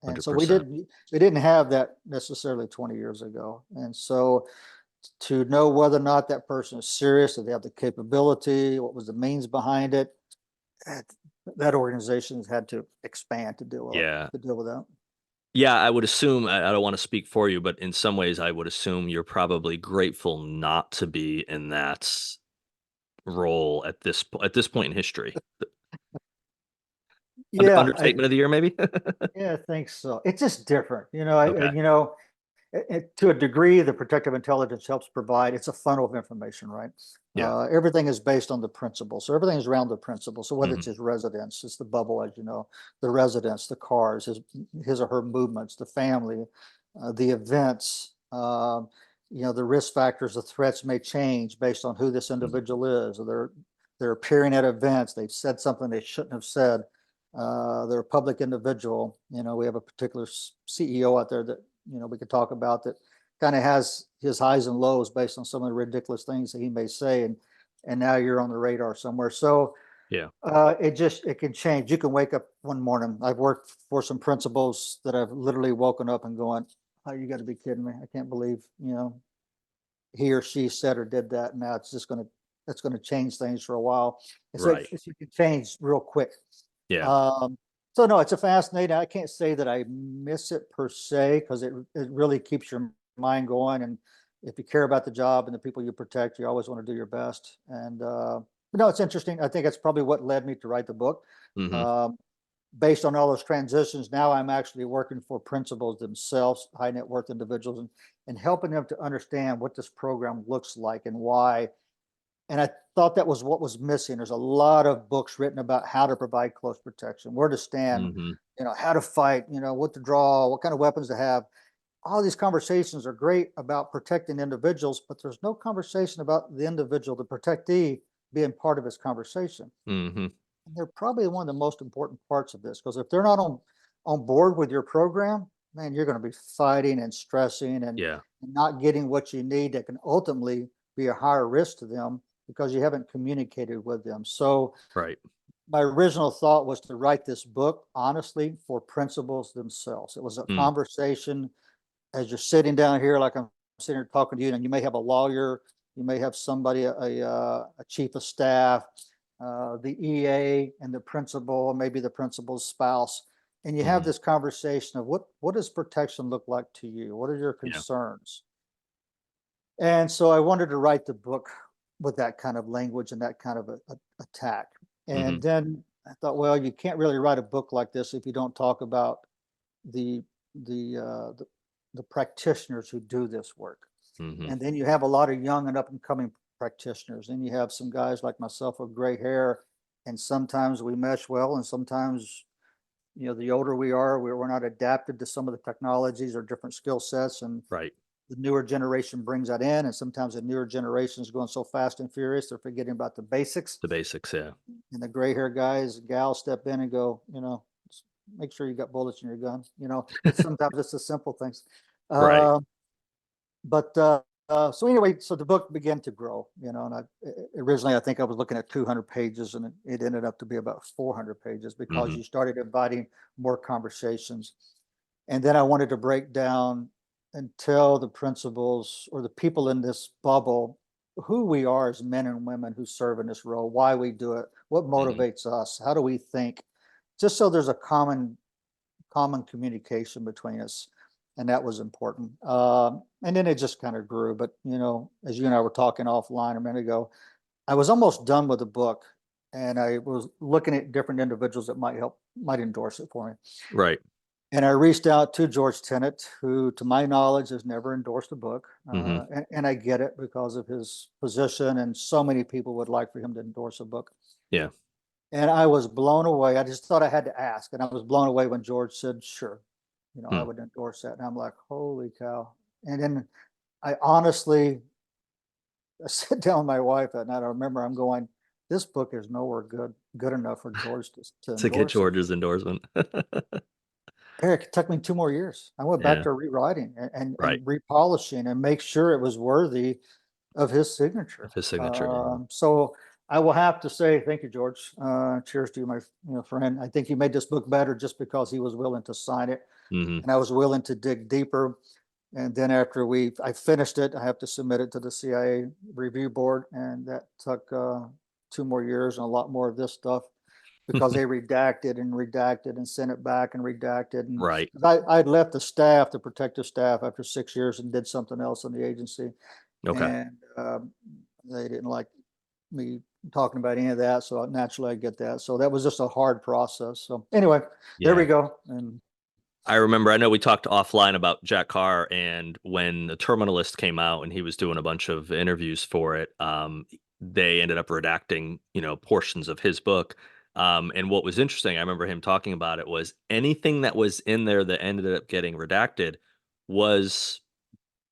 And so 100%. we didn't have that necessarily 20 years ago. And so to know whether or not that person is serious, that they have the capability, what was the means behind it, that, that organization has had to expand Yeah. to deal with that. Yeah, I would assume I don't want to speak for you, but in some ways I would assume you're probably grateful not to be in that role at this point in history. Yeah, Understatement of the year, maybe? I think so. It's just different, Okay. to a degree, the protective intelligence helps provide, it's a funnel of information, right? Yeah. Everything is based on the principle. So everything is around the principle. So whether it's Mhm. his residence, it's the bubble, as you know, the residence, the cars, his or her movements, the family, the events, the risk factors, the threats may change based on who this individual is, or they're appearing at events, they've said something they shouldn't have said. They're a public individual. We have a particular CEO out there that, we could talk about, that kind of has his highs and lows based on some of the ridiculous things that he may say. And now you're on the radar somewhere. So Yeah. it can change. You can wake up one morning. I've worked for some principals that I've literally woken up and going, "Oh, you got to be kidding me! I can't believe he or she said or did that." Now it's gonna change things for a while. Right. It can change real quick. Yeah. Um, so no, it's a fascinating. I can't say that I miss it per se, because it really keeps your mind going. And if you care about the job and the people you protect, you always want to do your best. And but no, it's interesting. I think that's probably what led me to write the book. Hmm. Um, Based on all those transitions, now I'm actually working for principals themselves, high net worth individuals, and helping them to understand what this program looks like and why. And I thought that was what was missing. There's a lot of books written about how to provide close protection, where to stand, Hmm. how to fight, what to draw, what kind of weapons to have. All these conversations are great about protecting individuals, but there's no conversation about the individual, the protectee, being part of this conversation. Hmm. And they're probably one of the most important parts of this, because if they're not on board with your program, man, you're going to be fighting and stressing and Yeah. not getting what you need, that can ultimately be a higher risk to them because you haven't communicated with them. So Right. my original thought was to write this book honestly for principals themselves. It was a Mm. conversation as you're sitting down here, like I'm sitting here talking to you, and you may have a lawyer, you may have somebody, a chief of staff, the EA and the principal, maybe the principal's spouse, and you have Hmm. this conversation of what does protection look like to you? What are your Yeah. concerns? And so I wanted to write the book with that kind of language and that kind of attack. Hmm. And then I thought, well, you can't really write a book like this if you don't talk about the the uh, the, the practitioners who do this work. Hmm. And then you have a lot of young and up and coming practitioners. And you have some guys like myself with gray hair, and sometimes we mesh well, and sometimes the older we are, we're not adapted to some of the technologies or different skill sets. And Right. the newer generation brings that in, and sometimes the newer generation is going so fast and furious they're forgetting about the basics. The basics. Yeah. And the gray hair guys, gals step in and go, make sure you got bullets in your gun. It's sometimes it's the simple things. Right. Uh, but so anyway, so the book began to grow, and originally I think I was looking at 200 pages, and it ended up to be about 400 pages, because Hmm. you started inviting more conversations. And then I wanted to break down and tell the principals or the people in this bubble who we are as men and women who serve in this role, why we do it, what Hmm. motivates us, how do we think, just so there's a common communication between us. And that was important. And then it just kind of grew. But, as you and I were talking offline a minute ago, I was almost done with the book, and I was looking at different individuals that might endorse it for me. Right. And I reached out to George Tenet, who, to my knowledge, has never endorsed a book. Hmm. And I get it because of his position, and so many people would like for him to endorse a book. Yeah. And I was blown away. I just thought I had to ask. And I was blown away when George said, sure, I Mm. would endorse that. And I'm like, holy cow. And then I honestly I sat down with my wife that night. I remember I'm going, this book is nowhere good enough for George to To get endorse it. George's endorsement. Eric, it took me 2 more years. I went back Yeah. to rewriting Right. and repolishing and make sure it was worthy of his signature. Of his signature. Yeah. So I will have to say thank you, George. Cheers to you, my friend. I think you made this book better just because he was willing to sign it, Hmm. and I was willing to dig deeper. And then after I finished it, I have to submit it to the CIA review board, and that took 2 more years and a lot more of this stuff, because they redacted and sent it back and redacted. And Right. I'd left the staff, the protective staff, after 6 years and did something else in the agency, Okay. and they didn't like me talking about any of that. So naturally, I get that. So that was just a hard process. So anyway, there Yeah. we go. And I remember, I know we talked offline about Jack Carr, and when the Terminalist came out and he was doing a bunch of interviews for it, they ended up redacting, portions of his book. And what was interesting, I remember him talking about it, was anything that was in there that ended up getting redacted was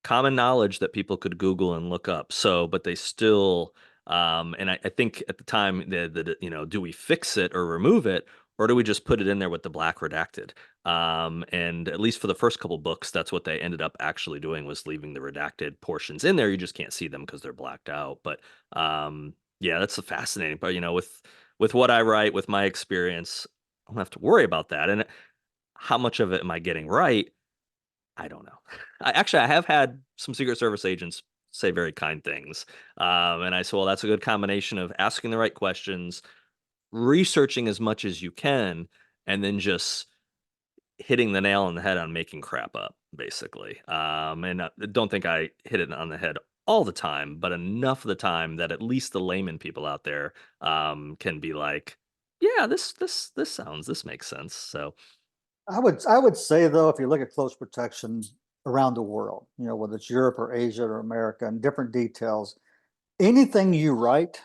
common knowledge that people could Google and look up. So, but they still, and I think at the time, do we fix it or remove it, or do we just put it in there with the black redacted? And at least for the first couple books, that's what they ended up actually doing, was leaving the redacted portions in there. You just can't see them because they're blacked out. But yeah, that's the fascinating part. With what I write, with my experience, I don't have to worry about that. And how much of it am I getting right? I don't know. I have had some Secret Service agents say very kind things, and I said, "Well, that's a good combination of asking the right questions, researching as much as you can, and then just hitting the nail on the head on making crap up, basically." And don't think I hit it on the head all the time, but enough of the time that at least the layman people out there can be like, "Yeah, this makes sense." So I would say though, if you look at close protection around the world, whether it's Europe or Asia or America and different details, anything you write,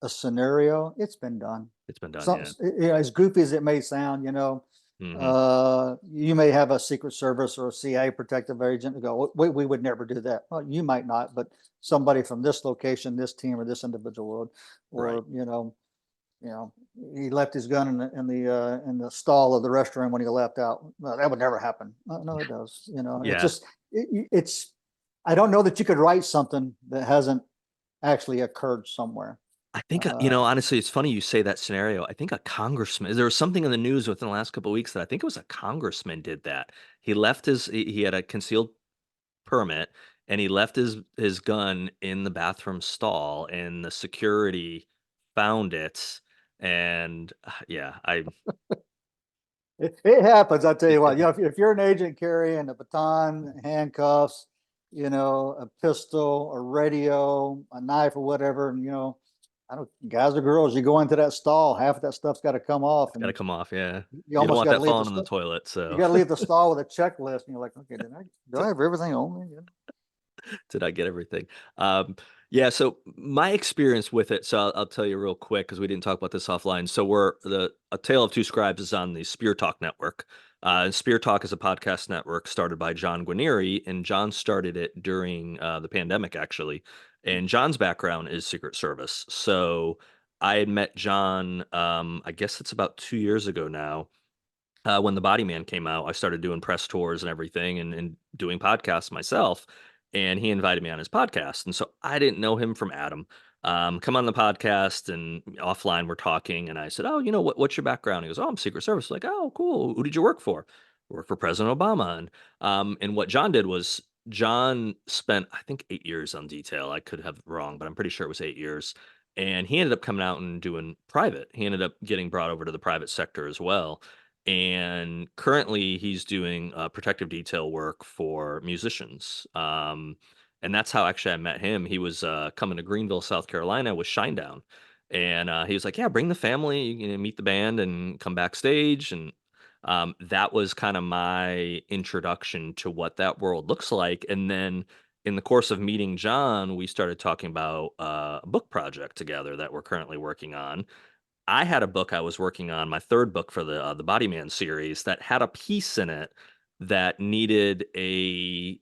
a scenario, it's been done. it's been done, Some, yeah. as goofy as it may sound, Hmm. you may have a Secret Service or a CIA protective agent to go, we would never do that. Well, you might not, but somebody from this location, this team, or this individual would, Right. or he left his gun in the stall of the restroom when he left out. No, that would never happen. No, it does. It's Yeah. just it's. I don't know that you could write something that hasn't actually occurred somewhere. I think, Uh, honestly, it's funny you say that scenario. I think a congressman, there was something in the news within the last couple of weeks that I think it was a congressman did that. He had a concealed permit, and he left his gun in the bathroom stall, and the security found it. And yeah, it happens. I tell you what. it- If you're an agent carrying a baton, handcuffs, a pistol, a radio, a knife, or whatever, and I don't, guys or girls, you go into that stall, half of that stuff's got to come off, it's got to and come off. Yeah, you you don't almost want got to that leave the falling in the stuff. toilet. You So got to leave the stall with a checklist, and you're like, okay, do I have everything on me? did I get everything? Yeah, so my experience with it, so I'll tell you real quick because we didn't talk about this offline. So we're the A Tale of Two Scribes is on the Spear Talk network. And Spear Talk is a podcast network started by John Guarnieri, and John started it during the pandemic, actually. And John's background is Secret Service. So I had met John, I guess it's about 2 years ago now, when the Body Man came out. I started doing press tours and everything, and doing podcasts myself. And he invited me on his podcast. And so I didn't know him from Adam. Come on the podcast, and offline we're talking. And I said, "Oh, what's your background?" He goes, "Oh, I'm Secret Service." Like, "Oh, cool. Who did you work for?" "Work for President Obama." And what John did was, John spent, I think, 8 years on detail. I could have wrong, but I'm pretty sure it was 8 years. And he ended up coming out and doing private. He ended up getting brought over to the private sector as well, and currently he's doing protective detail work for musicians. And that's how actually I met him. He was coming to Greenville, South Carolina with Shinedown, and he was like, "Yeah, bring the family, you can meet the band and come backstage." And that was kind of my introduction to what that world looks like. And then in the course of meeting John, we started talking about a book project together that we're currently working on. I had a book I was working on, my 3rd book for the Body Man series, that had a piece in it that needed a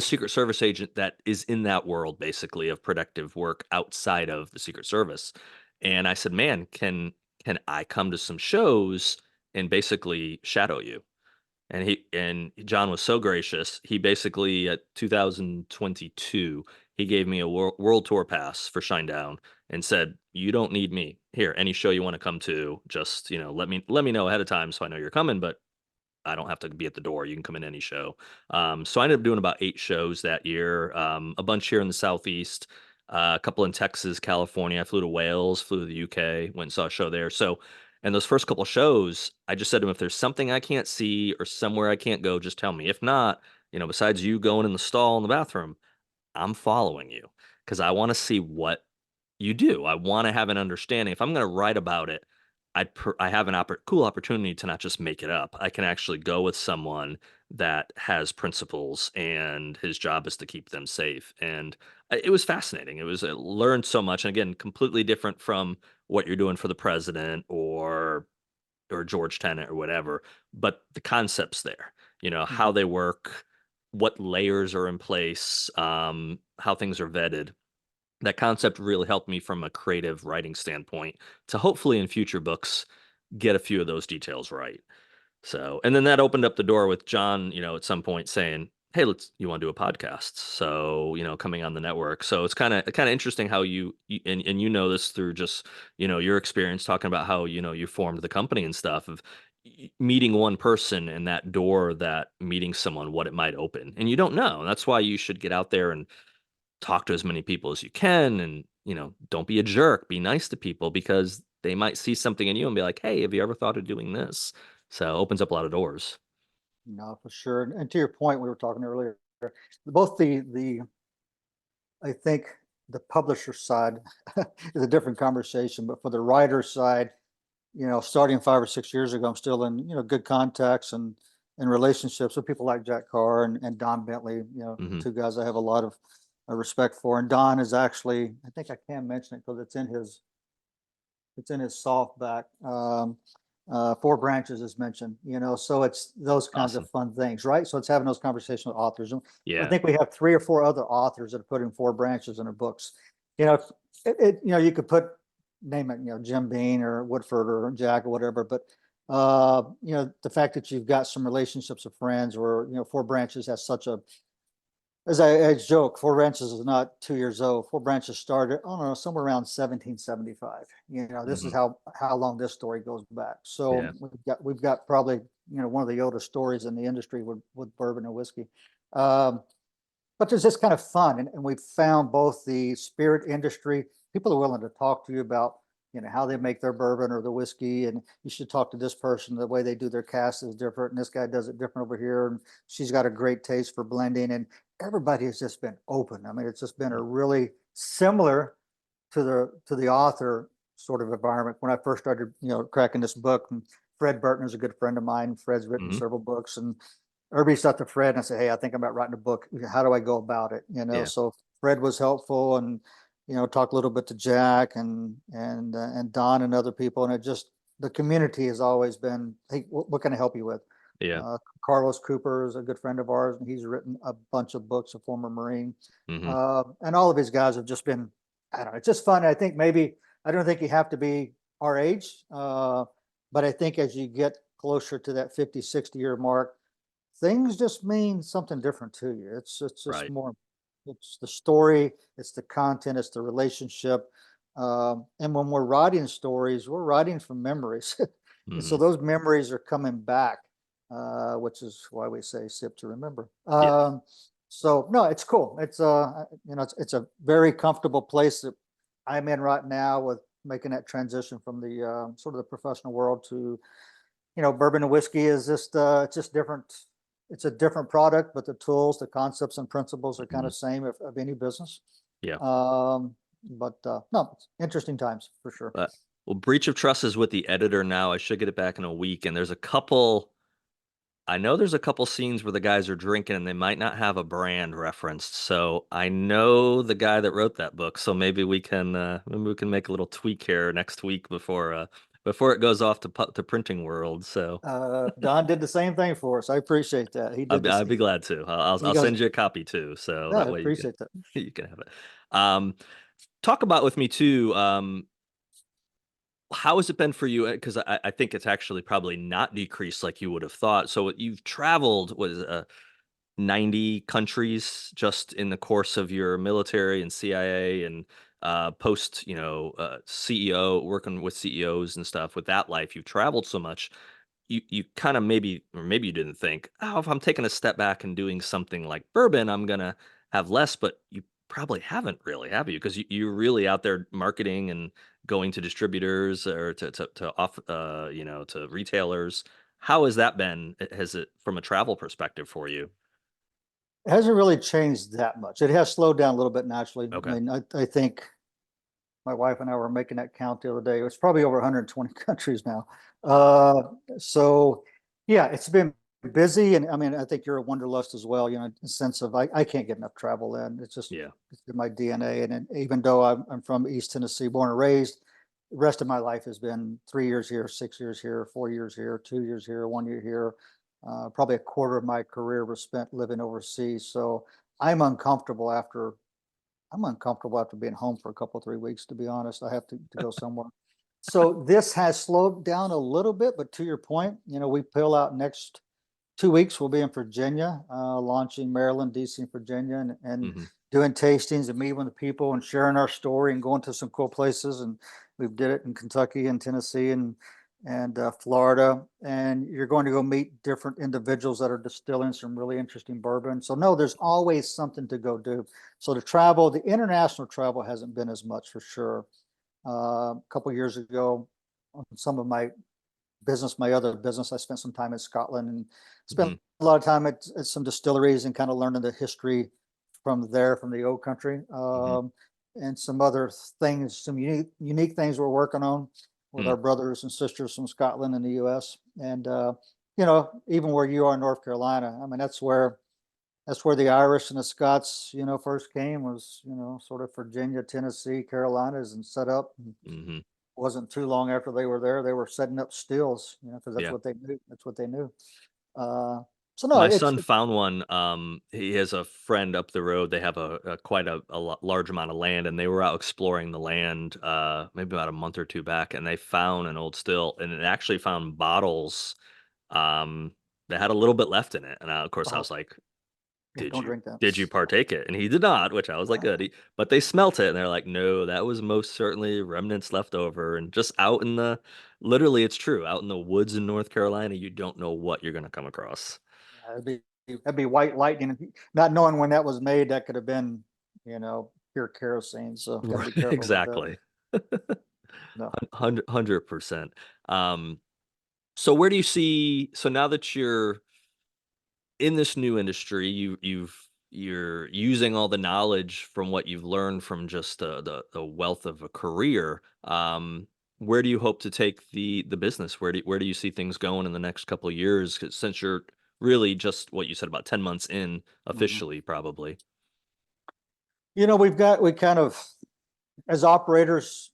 Secret Service agent that is in that world, basically, of protective work outside of the Secret Service. And I said, "Man, can I come to some shows and basically shadow you?" And John was so gracious. He basically, at 2022, he gave me a world tour pass for Shinedown and said, "You don't need me. Here, any show you want to come to, just, let me know ahead of time so I know you're coming, but I don't have to be at the door. You can come in any show." So I ended up doing about 8 shows that year, a bunch here in the Southeast, a couple in Texas, California. I flew to Wales, flew to the UK, went and saw a show there. So, and those first couple shows, I just said to him, "If there's something I can't see or somewhere I can't go, just tell me. If not, besides you going in the stall in the bathroom, I'm following you because I want to see what you do. I wanna have an understanding. If I'm gonna write about it, I have an cool opportunity to not just make it up. I can actually go with someone that has principles, and his job is to keep them safe. And it was fascinating. I learned so much, and again, completely different from what you're doing for the president or George Tenet or whatever, but the concept's there. How Mhm. they work, what layers are in place, how things are vetted. That concept really helped me from a creative writing standpoint to hopefully in future books get a few of those details right. So, and then that opened up the door with John, at some point saying, "Hey, you want to do a podcast?" So, coming on the network. So it's kind of interesting how and this through just, your experience talking about how, you formed the company and stuff of meeting one person and that door that meeting someone, what it might open. And you don't know. That's why you should get out there and talk to as many people as you can and, don't be a jerk, be nice to people because they might see something in you and be like, "Hey, have you ever thought of doing this?" So, opens up a lot of doors. No, for sure. And to your point, we were talking earlier, both the I think the publisher side is a different conversation, but for the writer side, starting 5 or 6 years ago, I'm still in, good contacts and relationships with people like Jack Carr and Don Bentley, Mhm. two guys I have a lot of respect for. And Don is actually, I think I can mention it because it's in his softback. Four Branches is mentioned, so it's those kinds of Awesome. fun things, right? So it's having those conversations with authors. And I Yeah. think we have 3 or 4 other authors that are putting Four Branches in their books. You know, you could name it, Jim Bean or Woodford or Jack or whatever, but the fact that you've got some relationships of friends, or Four Branches has such a, as I joke, Four Branches is not 2 years old. Four Branches started, I don't know, somewhere around 1775. This is Mhm. how long this story goes back. Yeah. So we've got probably, one of the oldest stories in the industry with bourbon and whiskey. Um, but there's just kind of fun, and we've found both the spirit industry, people are willing to talk to you about, how they make their bourbon or the whiskey, and you should talk to this person, the way they do their cast is different, and this guy does it different over here, and she's got a great taste for blending, and everybody has just been open. I mean, it's just been a really similar to the author sort of environment when I first started, cracking this book. And Fred Burton is a good friend of mine. Fred's written Mhm. several books, and everybody's up to Fred and I say, "Hey, I think I'm about writing a book. How do I go about it?" Yeah. So Fred was helpful, and talk a little bit to Jack and Don and other people, and it just, the community has always been, "Hey, what can I help you with?" Yeah. Uh, Carlos Cooper is a good friend of ours, and he's written a bunch of books, a former Marine. Mhm. And all of his guys have just been, I don't know, it's just fun. I think maybe, I don't think you have to be our age, but I think as you get closer to that 50, 60 year mark, things just mean something different to you. It's just Right. more, it's the story, it's the content, it's the relationship. And when we're writing stories, we're writing from memories. And so Mhm. those memories are coming back, which is why we say sip to remember. Yeah. So no, it's cool. It's a very comfortable place that I'm in right now, with making that transition from the sort of the professional world to, bourbon and whiskey is just, it's just different. It's a different product, but the tools, the concepts and principles are kind Mhm. of same of any business. Yeah. But no, it's interesting times for sure. Well, breach of trust is with the editor now. I should get it back in a week, and there's a couple scenes where the guys are drinking and they might not have a brand referenced. So I know the guy that wrote that book. So maybe we can make a little tweak here next week before it goes off to printing world. So Don did the same thing for us. I appreciate that. He I'd did be, this. I'd be glad to. I'll He I'll goes, send you a copy too, so yeah, I that way you can appreciate that. you can have it. Um, Talk about with me too. How has it been for you? Because I think it's actually probably not decreased like you would have thought. So you've traveled, what is it, 90 countries just in the course of your military and CIA and post, CEO, working with CEOs and stuff. With that life, you've traveled so much. You kind of maybe you didn't think, oh, if I'm taking a step back and doing something like bourbon, I'm gonna have less. But you probably haven't really, have you? Because you're really out there marketing and going to distributors or to retailers. How has that been? Has it from a travel perspective for you? It hasn't really changed that much. It has slowed down a little bit naturally. I Okay. mean, I think my wife and I were making that count the other day. It was probably over 120 countries now. Uh, so yeah, it's been busy, and I mean, I think you're a wanderlust as well. In the sense of I can't get enough travel in. Yeah. It's in my DNA, and even though I'm from East Tennessee, born and raised, the rest of my life has been 3 years here, 6 years here, 4 years here, 2 years here, 1 year here. Probably a quarter of my career was spent living overseas. So I'm uncomfortable after I'm uncomfortable after being home for a couple, 3 weeks, to be honest. I have to go somewhere. So this has slowed down a little bit, but to your point, we pull out next 2 weeks. We'll be in Virginia, launching Maryland, DC, and Virginia, and Hmm. doing tastings and meeting with the people and sharing our story and going to some cool places. And we did it in Kentucky and Tennessee and Florida. And you're going to go meet different individuals that are distilling some really interesting bourbon. So no, there's always something to go do. So the international travel hasn't been as much for sure. A couple years ago, on some of my other business, I spent some time in Scotland and spent Hmm. a lot of time at some distilleries and kind of learning the history from there, from the old country, Hmm. and some other things, some unique things we're working on with Hmm. our brothers and sisters from Scotland and the U.S. And even where you are in North Carolina, I mean, that's where the Irish and the Scots, first came, was, sort of Virginia, Tennessee, Carolinas, and set up. And Hmm. wasn't too long after they were there, they were setting up stills, because that's Yeah. what they knew. That's what they knew. Uh, so no, My son found one. He has a friend up the road. They have a quite large amount of land, and they were out exploring the land, maybe about a month or two back, and they found an old still, and it actually found bottles, um, that had a little bit left in it. And of course, I oh was like, yeah, don't drink that. did you partake it?" And he did not, which I was like, "Good." But they smelt it, and they're like, "No, that was most certainly remnants left over." And just out in the, literally, it's true, out in the woods in North Carolina, you don't know what you're gonna come across. That'd be white lightning. Not knowing when that was made, that could have been, pure kerosene. So got to Right, be careful about that. exactly. No. 100%. Um, so where do you see, so now that you're in this new industry, you're using all the knowledge from what you've learned from just the wealth of a career. Where do you hope to take the business? Where do you see things going in the next couple of years? 'Cause since you're really just what you said, about 10 months in Mhm. officially, probably. We kind of, as operators,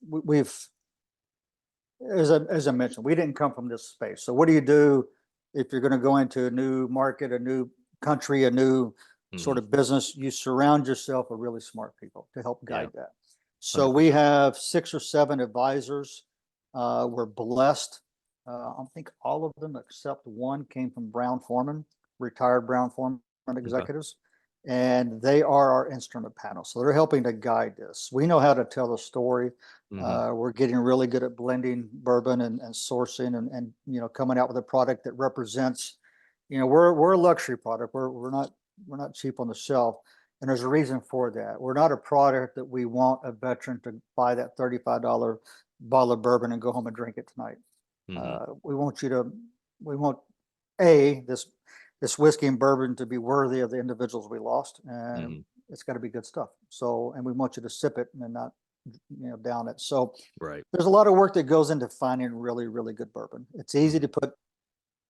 as I mentioned, we didn't come from this space. So what do you do if you're going to go into a new market, a new country, a new sort Hmm. of business? You surround yourself with really smart people to help Yeah, guide that. So we 100%. have 6 or 7 advisors. We're blessed. I think all of them except one came from Brown Forman, retired Brown Forman Okay. executives, and they are our instrument panel. So they're helping to guide this. We know how to tell the story. Hmm. We're getting really good at blending bourbon and sourcing and coming out with a product that represents, we're a luxury product. We're not cheap on the shelf, and there's a reason for that. We're not a product that we want a veteran to buy that $35 bottle of bourbon and go home and drink it tonight. Hmm. We want this whiskey and bourbon to be worthy of the individuals we lost, and Hmm. it's got to be good stuff. So, and we want you to sip it and not down it. So Right. there's a lot of work that goes into finding really, really good bourbon. It's easy to Hmm. put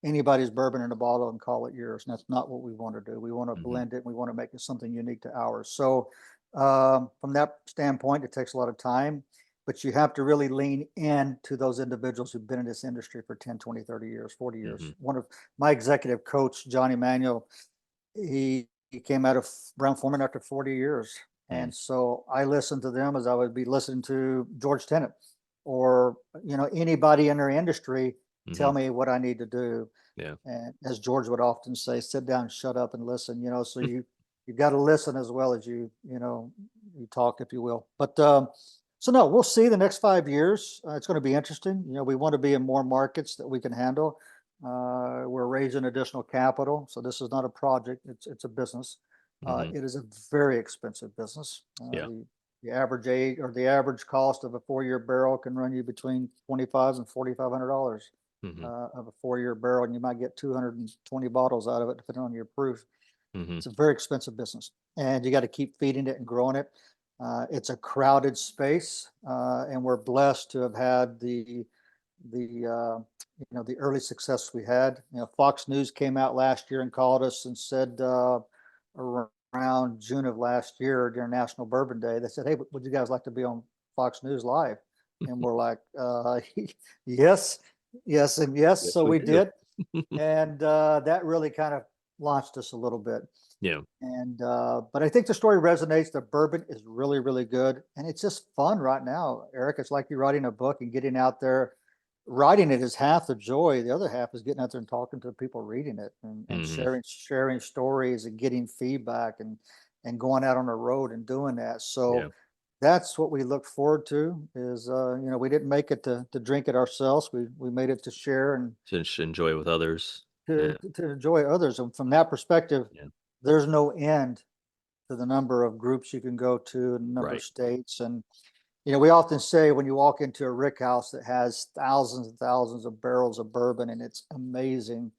anybody's bourbon in a bottle and call it yours. And that's not what we want to do. We want to Hmm. blend it. We want to make it something unique to ours. So from that standpoint, it takes a lot of time, but you have to really lean in to those individuals who've been in this industry for 10, 20, 30 years, 40 Hmm. years. One of my executive coach, Johnny Manuel, he came out of Brown Forman after 40 years. Hmm. And so I listened to them as I would be listening to George Tenet or, anybody in their industry tell Hmm. me what I need to do. Yeah. And as George would often say, sit down, shut up and listen, so you got to listen as well as you talk, if you will. But so no, we'll see the next 5 years. It's going to be interesting. We want to be in more markets that we can handle. We're raising additional capital, so this is not a project; it's a business. Hmm. It is a very expensive business. Yeah. The average age or the average cost of a 4-year barrel can run you between 25 and $4,500 Hmm. of a 4-year barrel, and you might get 220 bottles out of it, depending on your proof. Hmm. It's a very expensive business, and you got to keep feeding it and growing it. It's a crowded space, and we're blessed to have had the early success we had. Fox News came out last year and called us and said around June of last year during National Bourbon Day, they said, "Hey, would you guys like to be on Fox News Live?" And we're like, "Yes, yes, and yes." Yes, So we we do. did. And that really kind of launched us a little bit. Yeah. And but I think the story resonates. The bourbon is really, really good, and it's just fun right now, Eric. It's like you're writing a book and getting out there. Writing it is half the joy. The other half is getting out there and talking to the people reading it, and Hmm. sharing stories and getting feedback, and going out on the road and doing that. Yeah. So that's what we look forward to. Is we didn't make it to drink it ourselves. We made it to share and To enjoy with others. Yeah. to enjoy others. And from that perspective, Yeah. there's no end to the number of groups you can go to and the number of Right. states. And, we often say when you walk into a rick house that has thousands and thousands of barrels of bourbon and it's amazing.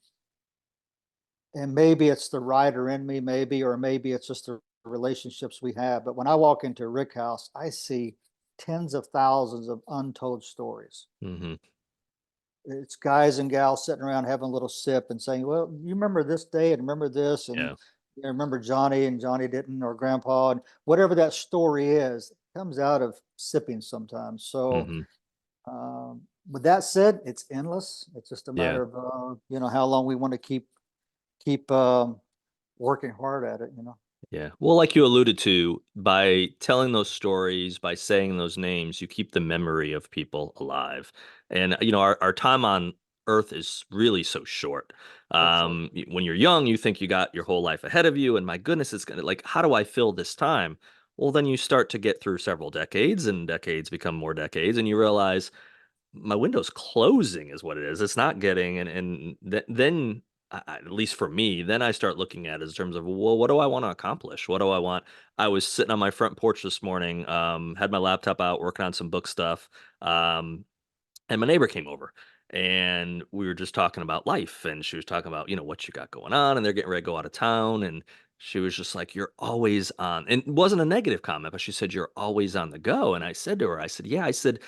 And maybe it's the writer in me, maybe, or maybe it's just the relationships we have. But when I walk into a rick house, I see tens of thousands of untold stories. Hmm. It's guys and gals sitting around having a little sip and saying, "Well, you remember this day and remember this, and Yeah. remember Johnny and Johnny didn't, or Grandpa," and whatever that story is, it comes out of sipping sometimes. So, Hmm. with that said, it's endless. It's just a Yeah. matter of how long we want to keep working hard at it. Yeah. Well, like you alluded to, by telling those stories, by saying those names, you keep the memory of people alive. And, our time on earth is really so short. So short. When you're young, you think you got your whole life ahead of you. And my goodness, it's going to like, how do I fill this time? Well, then you start to get through several decades, and decades become more decades, and you realize my window's closing is what it is. It's not getting, then at least for me, then I start looking at it in terms of, well, what do I want to accomplish? What do I want? I was sitting on my front porch this morning, had my laptop out, working on some book stuff, um, and my neighbor came over, and we were just talking about life, and she was talking about what you got going on, and they're getting ready to go out of town, and she was just like, "You're always on," and it wasn't a negative comment, but she said, "You're always on the go," and I said to her, I said, "Yeah," I said,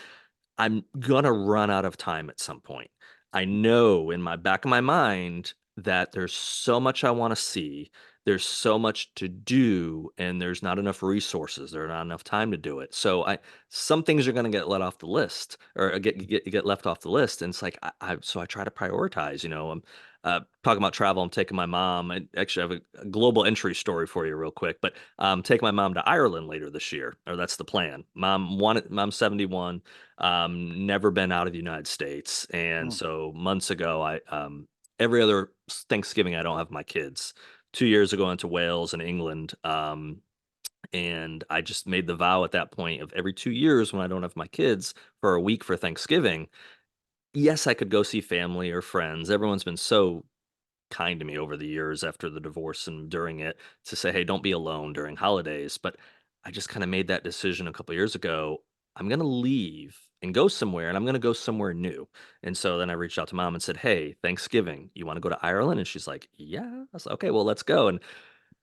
I'm gonna run out of time at some point. I know in my back of my mind that there's so much I want to see. There's so much to do, and there's not enough resources. There's not enough time to do it. So some things are gonna get let off the list, or get left off the list. And it's like so I try to prioritize. I'm talking about travel. I'm taking my mom. I actually have a global entry story for you, real quick. But taking my mom to Ireland later this year, or that's the plan. Mom's 71, never been out of the United States, and Mm. so months ago, every other Thanksgiving I don't have my kids. 2 years ago, I went to Wales and England, and I just made the vow at that point of every 2 years when I don't have my kids for a week for Thanksgiving. Yes, I could go see family or friends. Everyone's been so kind to me over the years after the divorce and during it to say, "Hey, don't be alone during holidays." But I just kind of made that decision a couple years ago. I'm going to leave and go somewhere, and I'm going to go somewhere new. And so then I reached out to mom and said, "Hey, Thanksgiving, you want to go to Ireland?" And she's like, "Yeah." I was like, "Okay, well, let's go." And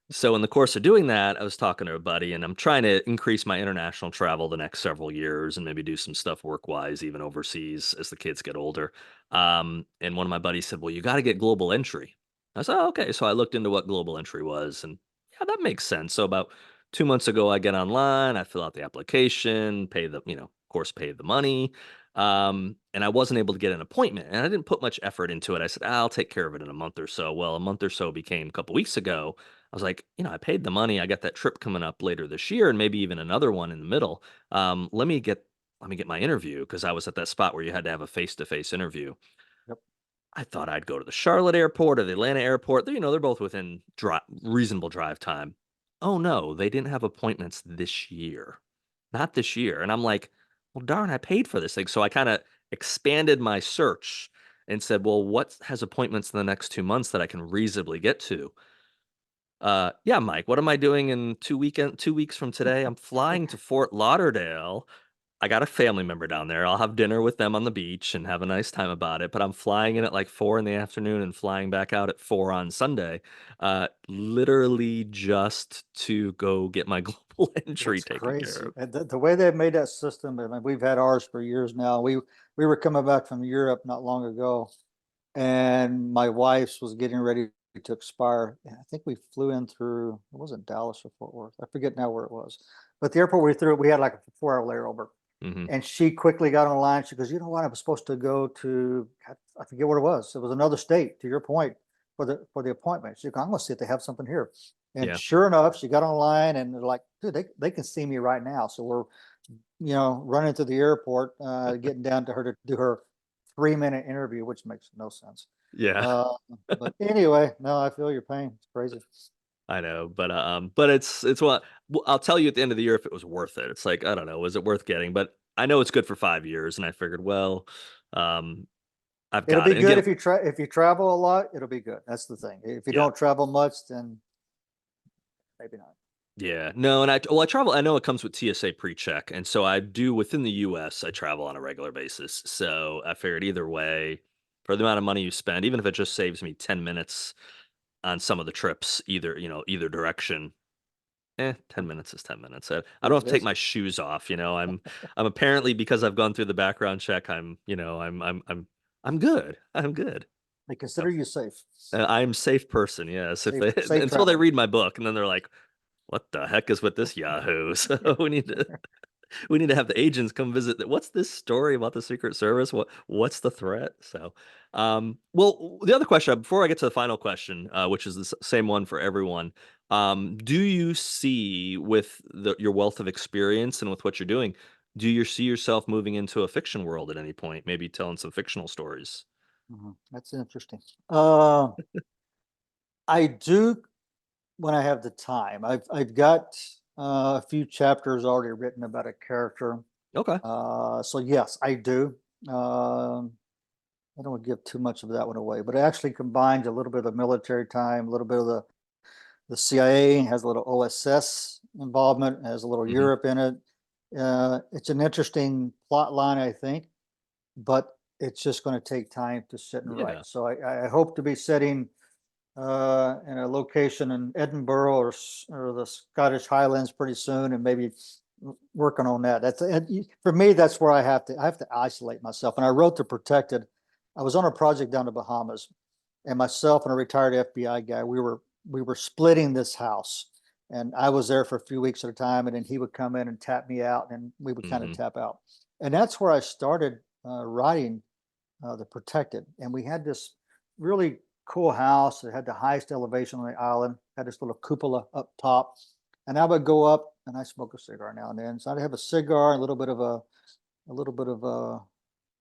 so in the course of doing that, I was talking to a buddy, and I'm trying to increase my international travel the next several years and maybe do some stuff work-wise, even overseas as the kids get older. And one of my buddies said, "Well, you got to get global entry." I said, "Oh, okay." So I looked into what global entry was, and yeah, that makes sense. So about 2 months ago, I get online, I fill out the application, pay of course, pay the money. And I wasn't able to get an appointment, and I didn't put much effort into it. I said, I'll take care of it in a month or so. Well, a month or so became a couple weeks ago. I was like, I paid the money. I got that trip coming up later this year, and maybe even another one in the middle. Let me get my interview, because I was at that spot where you had to have a face to face interview. Yep. I thought I'd go to the Charlotte airport or the Atlanta airport. They're both within reasonable drive time. Oh no, they didn't have appointments this year, not this year. And I'm like, well, darn, I paid for this thing. So I kind of expanded my search and said, well, what has appointments in the next 2 months that I can reasonably get to? Yeah, Mike, what am I doing in 2 weeks from today? I'm flying to Fort Lauderdale. I got a family member down there. I'll have dinner with them on the beach and have a nice time about it. But I'm flying in at like 4 in the afternoon and flying back out at 4 on Sunday, literally just to go get my global entry It's taken care crazy. of. And the way they've made that system, I mean, we've had ours for years now. We were coming back from Europe not long ago, and my wife's was getting ready to expire. And I think we flew in through, it wasn't Dallas or Fort Worth. I forget now where it was. But the airport we threw, we had like a 4 hour layover. Hmm. And she quickly got on the line. She goes, you know what? I was supposed to go to, I forget what it was. It was another state, to your point, for the appointment. She goes, I'm gonna see if they have something here. And Yeah. sure enough, she got online and they're like, dude, they can see me right now. So we're, running to the airport, getting down to her to do her 3-minute interview, which makes no sense. Yeah. Uh, but anyway, no, I feel your pain. It's crazy. I know, but it's what I'll tell you at the end of the year if it was worth it. It's like I don't know, was it worth getting? But I know it's good for 5 years, and I figured, well, um, I've It'll got be it. And good again, if you travel a lot, it'll be good. That's the thing. If you yeah, don't travel much, then maybe not. yeah, no, and I travel. I know it comes with TSA pre-check, and so I do within the U.S. I travel on a regular basis. So I figured either way, for the amount of money you spend, even if it just saves me 10 minutes on some of the trips, either direction. 10 minutes is 10 minutes. I don't have It to take is. my shoes off. I'm apparently because I've gone through the background check. I'm good. I'm good. They So, consider you safe. I'm a safe person. Yes. If Safe, they safe until they traveler. read my book and then they're like, "What the heck is with this Yahoo?" So we need to have the agents come visit. What's this story about the Secret Service? What's the threat? So, well, the other question before I get to the final question, which is the same one for everyone, do you see with your wealth of experience and with what you're doing, do you see yourself moving into a fiction world at any point? Maybe telling some fictional stories. That's interesting. Uh, I do when I have the time. I've got a few chapters already written about a character. Okay. So yes, I do. Um, I don't want to give too much of that one away, but it actually combines a little bit of military time, a little bit of the CIA, has a little OSS involvement, has a little Hmm. Europe in it. It's an interesting plot line, I think, but it's just going to take time to sit and write. Yeah. So I hope to be setting in a location in Edinburgh or the Scottish Highlands pretty soon, and maybe working on that. For me. That's where I have to isolate myself. And I wrote The Protected. I was on a project down the Bahamas, and myself and a retired FBI guy, we were splitting this house, and I was there for a few weeks at a time, and then he would come in and tap me out, and we would kind of Hmm. tap out. And that's where I started writing The Protected. And we had this really cool house. It had the highest elevation on the island, had this little cupola up top. And I would go up and I smoke a cigar now and then. So I'd have a cigar, a little bit of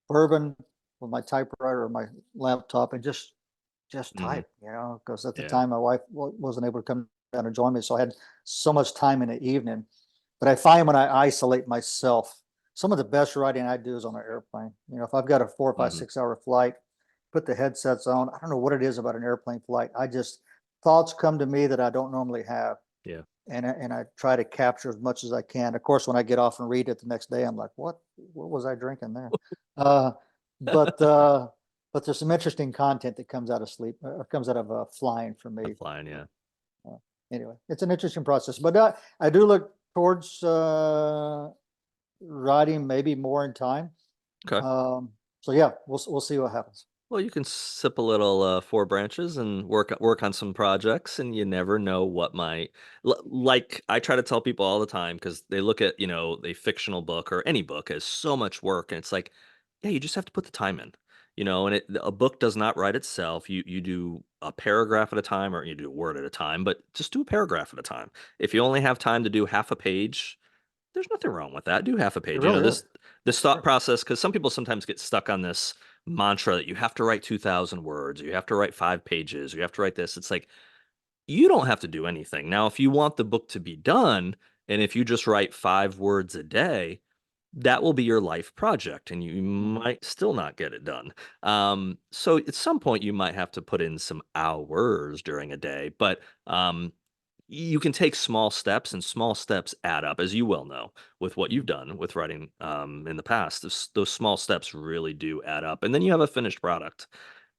bourbon with my typewriter or my laptop and just Hmm. type, because at the Yeah. time my wife wasn't able to come down and join me. So I had so much time in the evening. But I find when I isolate myself, some of the best writing I do is on an airplane. If I've got a 4, 5, Hmm. 6 hour flight, put the headsets on. I don't know what it is about an airplane flight. Thoughts come to me that I don't normally have. Yeah. And I try to capture as much as I can. Of course, when I get off and read it the next day, I'm like, what was I drinking there? Uh, but uh, but there's some interesting content that comes out of sleep or comes out of flying for The me. flying. Yeah. Uh, anyway, it's an interesting process. But I do look towards writing maybe more in time. Okay. So yeah, we'll see what happens. Well, you can sip a little Four Branches and work on some projects, and you never know what might. Like I try to tell people all the time because they look at a fictional book or any book as so much work, and it's like, yeah, you just have to put the time in, And a book does not write itself. You do a paragraph at a time, or you do a word at a time, but just do a paragraph at a time. If you only have time to do half a page, there's nothing wrong with that. Do half a It page. really is. This thought Sure. process, because some people sometimes get stuck on this mantra that you have to write 2,000 words, or you have to write 5 pages, or you have to write this. It's like you don't have to do anything. Now, if you want the book to be done, and if you just write 5 words a day, that will be your life project, and you Mhm. might still not get it done. So at some point, you might have to put in some hours during a day, but you can take small steps, and small steps add up, as you well know with what you've done with writing in the past. Those small steps really do add up, and then you have a finished product.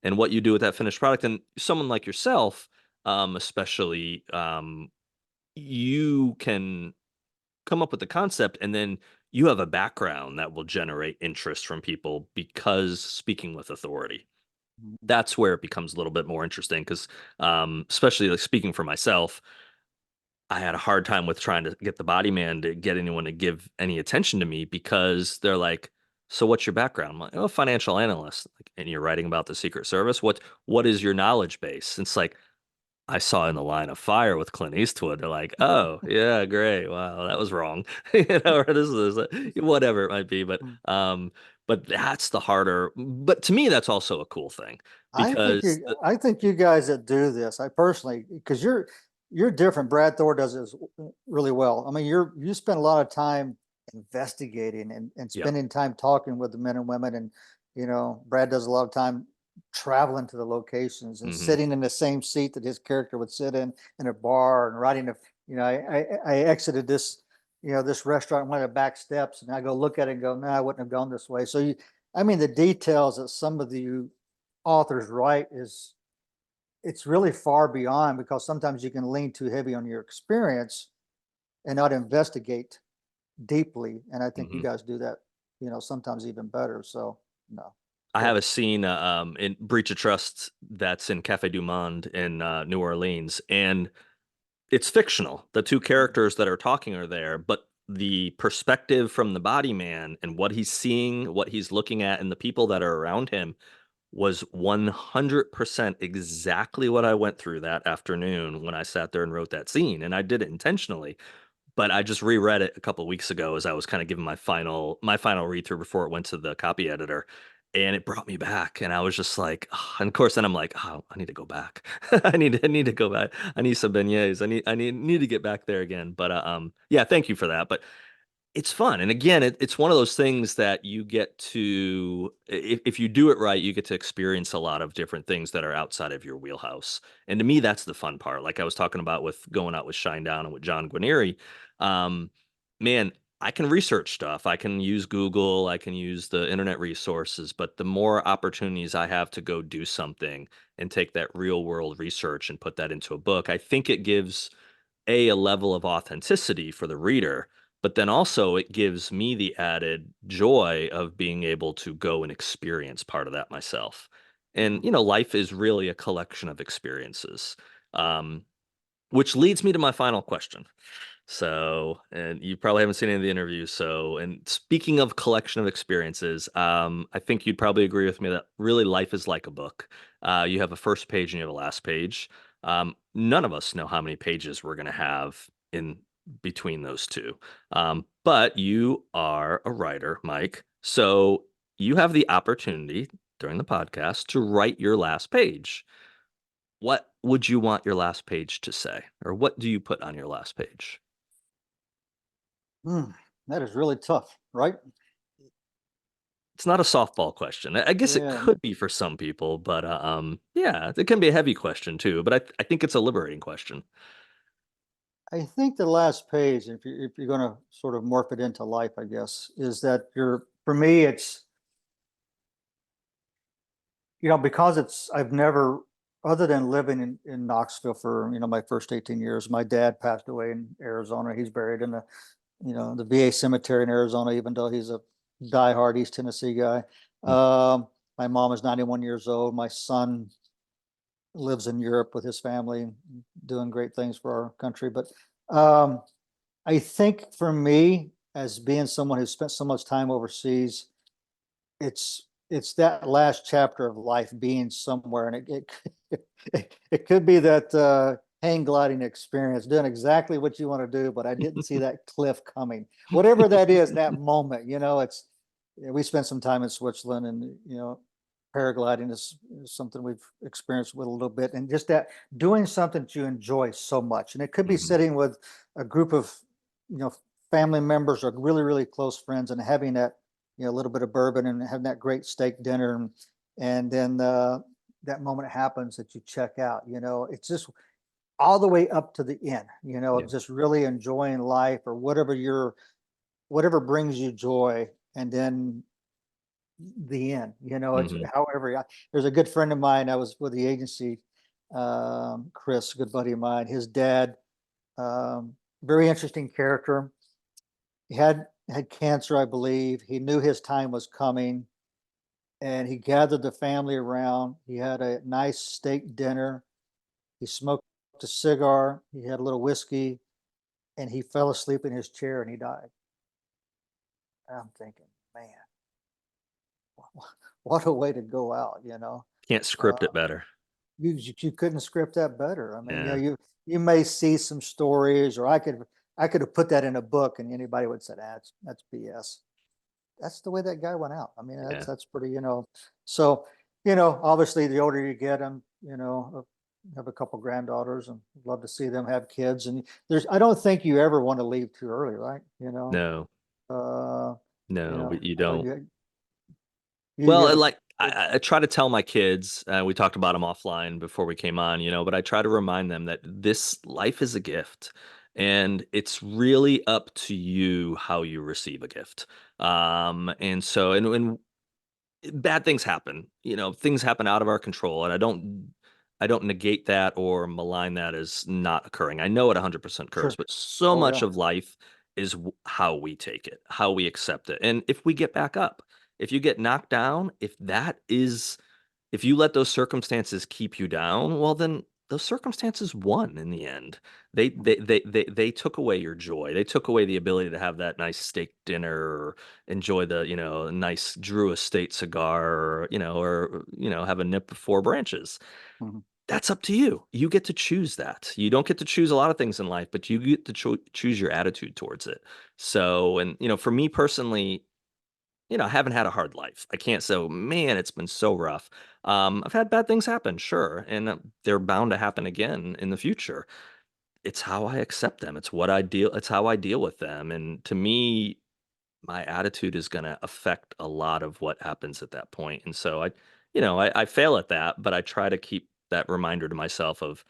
And what you do with that finished product, and someone like yourself, especially, you can come up with the concept, and then you have a background that will generate interest from people because speaking with authority. Mhm. That's where it becomes a little bit more interesting because, especially like speaking for myself. I had a hard time with trying to get the body man to get anyone to give any attention to me because they're like, "So what's your background?" I'm like, "Oh, financial analyst." Like, "And you're writing about the Secret Service? What is your knowledge base?" It's like I saw In the Line of Fire with Clint Eastwood. They're like, "Oh, yeah, great. Wow, that was wrong." Or this is whatever it might be, but that's the harder. But to me, that's also a cool thing because I think you guys that do this, I personally, because you're different. Brad Thor does this really well. I mean, you spend a lot of time investigating and yeah, spending time talking with the men and women, and Brad does a lot of time traveling to the locations and hmm sitting in the same seat that his character would sit in a bar and writing a. I exited this restaurant, went to the back steps, and I go look at it and go, no, I wouldn't have gone this way. So I mean, the details that some of the authors write is it's really far beyond, because sometimes you can lean too heavy on your experience and not investigate deeply. And I think you hmm guys do that, sometimes even better. So no, I have cool. a scene in Breach of Trust that's in Cafe Du Monde in New Orleans, and it's fictional. The two characters that are talking are there, but the perspective from the body man and what he's seeing, what he's looking at, and the people that are around him was 100% exactly what I went through that afternoon when I sat there and wrote that scene. And I did it intentionally. But I just reread it a couple of weeks ago as I was kind of giving my final read through before it went to the copy editor, and it brought me back, and I was just like, "Ugh," and of course, then I'm like, "Oh, I need to go back. I need to go back. I need some beignets. I need to get back there again." But yeah, thank you for that. But it's fun, and again, it's one of those things that you get to if you do it right, you get to experience a lot of different things that are outside of your wheelhouse, and to me, that's the fun part. Like I was talking about with going out with Shinedown and with John Guarnieri, um, man, I can research stuff. I can use Google, I can use the internet resources, but the more opportunities I have to go do something and take that real world research and put that into a book, I think it gives a level of authenticity for the reader, but then also it gives me the added joy of being able to go and experience part of that myself. And Mhm. life is really a collection of experiences. Um, which leads me to my final question. So, and you probably haven't seen any of the interviews. So, and speaking of collection of experiences, I think you'd probably agree with me that really life is like a book. You have a first page and you have a last page. None of us know how many pages we're going to have in between those two. But you are a writer, Mike. So you have the opportunity during the podcast to write your last page. What would you want your last page to say? Or what do you put on your last page? Mm, that is really tough, right? It's not a softball question. I guess it Yeah. could be for some people, but, yeah, it can be a heavy question too, but I think it's a liberating question. I think the last page, if you're going to sort of morph it into life, I guess, is that for me, it's, because I've never, other than living in Knoxville for, my first 18 years, my dad passed away in Arizona. He's buried in the VA cemetery in Arizona, even though he's a diehard East Tennessee guy. Mm, My mom is 91 years old. My son lives in Europe with his family, doing great things for our country. But um, I think for me, as being someone who spent so much time overseas, it's that last chapter of life being somewhere, and it could be that hang gliding experience, doing exactly what you want to do, but I didn't see that cliff coming. Whatever that is, that moment, we spent some time in Switzerland, and paragliding is something we've experienced with a little bit, and just that doing something that you enjoy so much, and it could be mhm, sitting with a group of you know family members or really really close friends and having that a little bit of bourbon and having that great steak dinner, and then that moment happens that you check out. It's just all the way up to the end. yeah, Just really enjoying life or whatever brings you joy, and then the end. It's mhm, however. There's a good friend of mine. I was with the agency, Chris, a good buddy of mine. His dad, very interesting character. He had cancer, I believe. He knew his time was coming, and he gathered the family around. He had a nice steak dinner. He smoked a cigar. He had a little whiskey, and he fell asleep in his chair and he died. And I'm thinking, man, what a way to go out, you know? Can't Uh, script it better. you couldn't script that better. I mean, Yeah. you may see some stories, or I could have put that in a book, and anybody would say that's BS. That's the way that guy went out. I mean, Yeah. that's pretty, you know. So, you know, obviously, the older you get, and you know, have a couple granddaughters, and love to see them have kids. And I don't think you ever want to leave too early, right? No. Uh, No, you I know don't. you Well, have and a like kids. I try to tell my kids, we talked about them offline before we came on, but I try to remind them that this life is a gift, and it's really up to you how you receive a gift. And so, and bad things happen. Things happen out of our control, and I don't negate that or malign that as not occurring. I know it 100% occurs, Sure. but so Oh much yeah. of life is how we take it, how we accept it. And if we get back up, if you get knocked down, if you let those circumstances keep you down, well, then those circumstances won in the end. They took away your joy. They took away the ability to have that nice steak dinner, or enjoy the nice Drew Estate cigar, or have a nip of Four Branches. Mhm. That's up to you. You get to choose that. You don't get to choose a lot of things in life, but you get to choose your attitude towards it. So, and for me personally, I haven't had a hard life. I can't say, "Oh, man, it's been so rough." I've had bad things happen, sure, and they're bound to happen again in the future. It's how I accept them. It's how I deal with them. And to me, my attitude is going to affect a lot of what happens at that point. And so I fail at that, but I try to keep that reminder to myself of,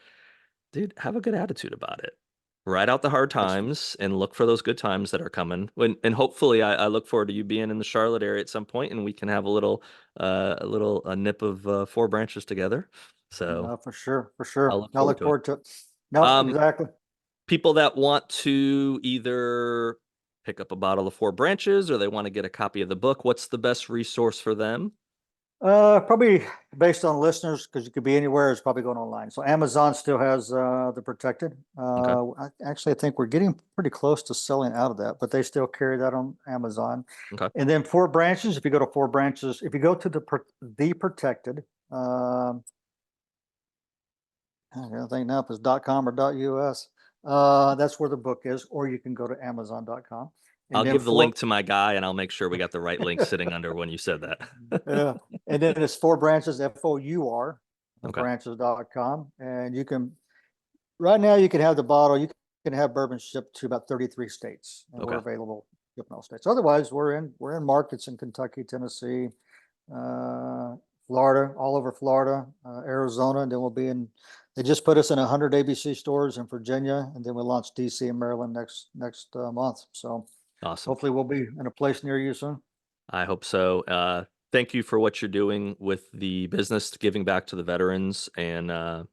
dude, have a good attitude about it. Ride out the hard Yes. times and look for those good times that are coming. And hopefully, I look forward to you being in the Charlotte area at some point, and we can have a nip of Four Branches together. So No, for sure, for I'll sure. look I forward look to it. forward to it. No, Um, exactly. People that want to either pick up a bottle of Four Branches, or they want to get a copy of the book, what's the best resource for them? Probably based on listeners, because you could be anywhere. It's probably going online. So Amazon still has the protected. Okay. I think we're getting pretty close to selling out of that, but they still carry that on Amazon. Okay. And then Four Branches. If you go to Four Branches, if you go to the protected, um, I don't think now if it's .com or .us. That's where the book is, or you can go to Amazon.com. And I'll then give the four link to my guy, and I'll make sure we got the right link sitting under when you said that. Yeah. And then it's Four Branches, FOUR, Okay. branches.com. And you can, right now, you can have the bottle, you can have bourbon shipped to about 33 states, and we're Okay. available in all states. Otherwise, we're in markets in Kentucky, Tennessee, uh, Florida, all over Florida, Arizona, and then they just put us in 100 ABC stores in Virginia, and then we launch DC and Maryland next month. So Awesome. hopefully we'll be in a place near you soon. I hope so. Thank you for what you're doing with the business, giving back to the veterans, and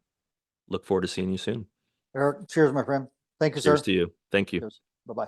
look forward to seeing you soon. Eric, cheers, my friend. Thank you, Cheers sir. to you. Thank you. Cheers. Bye-bye.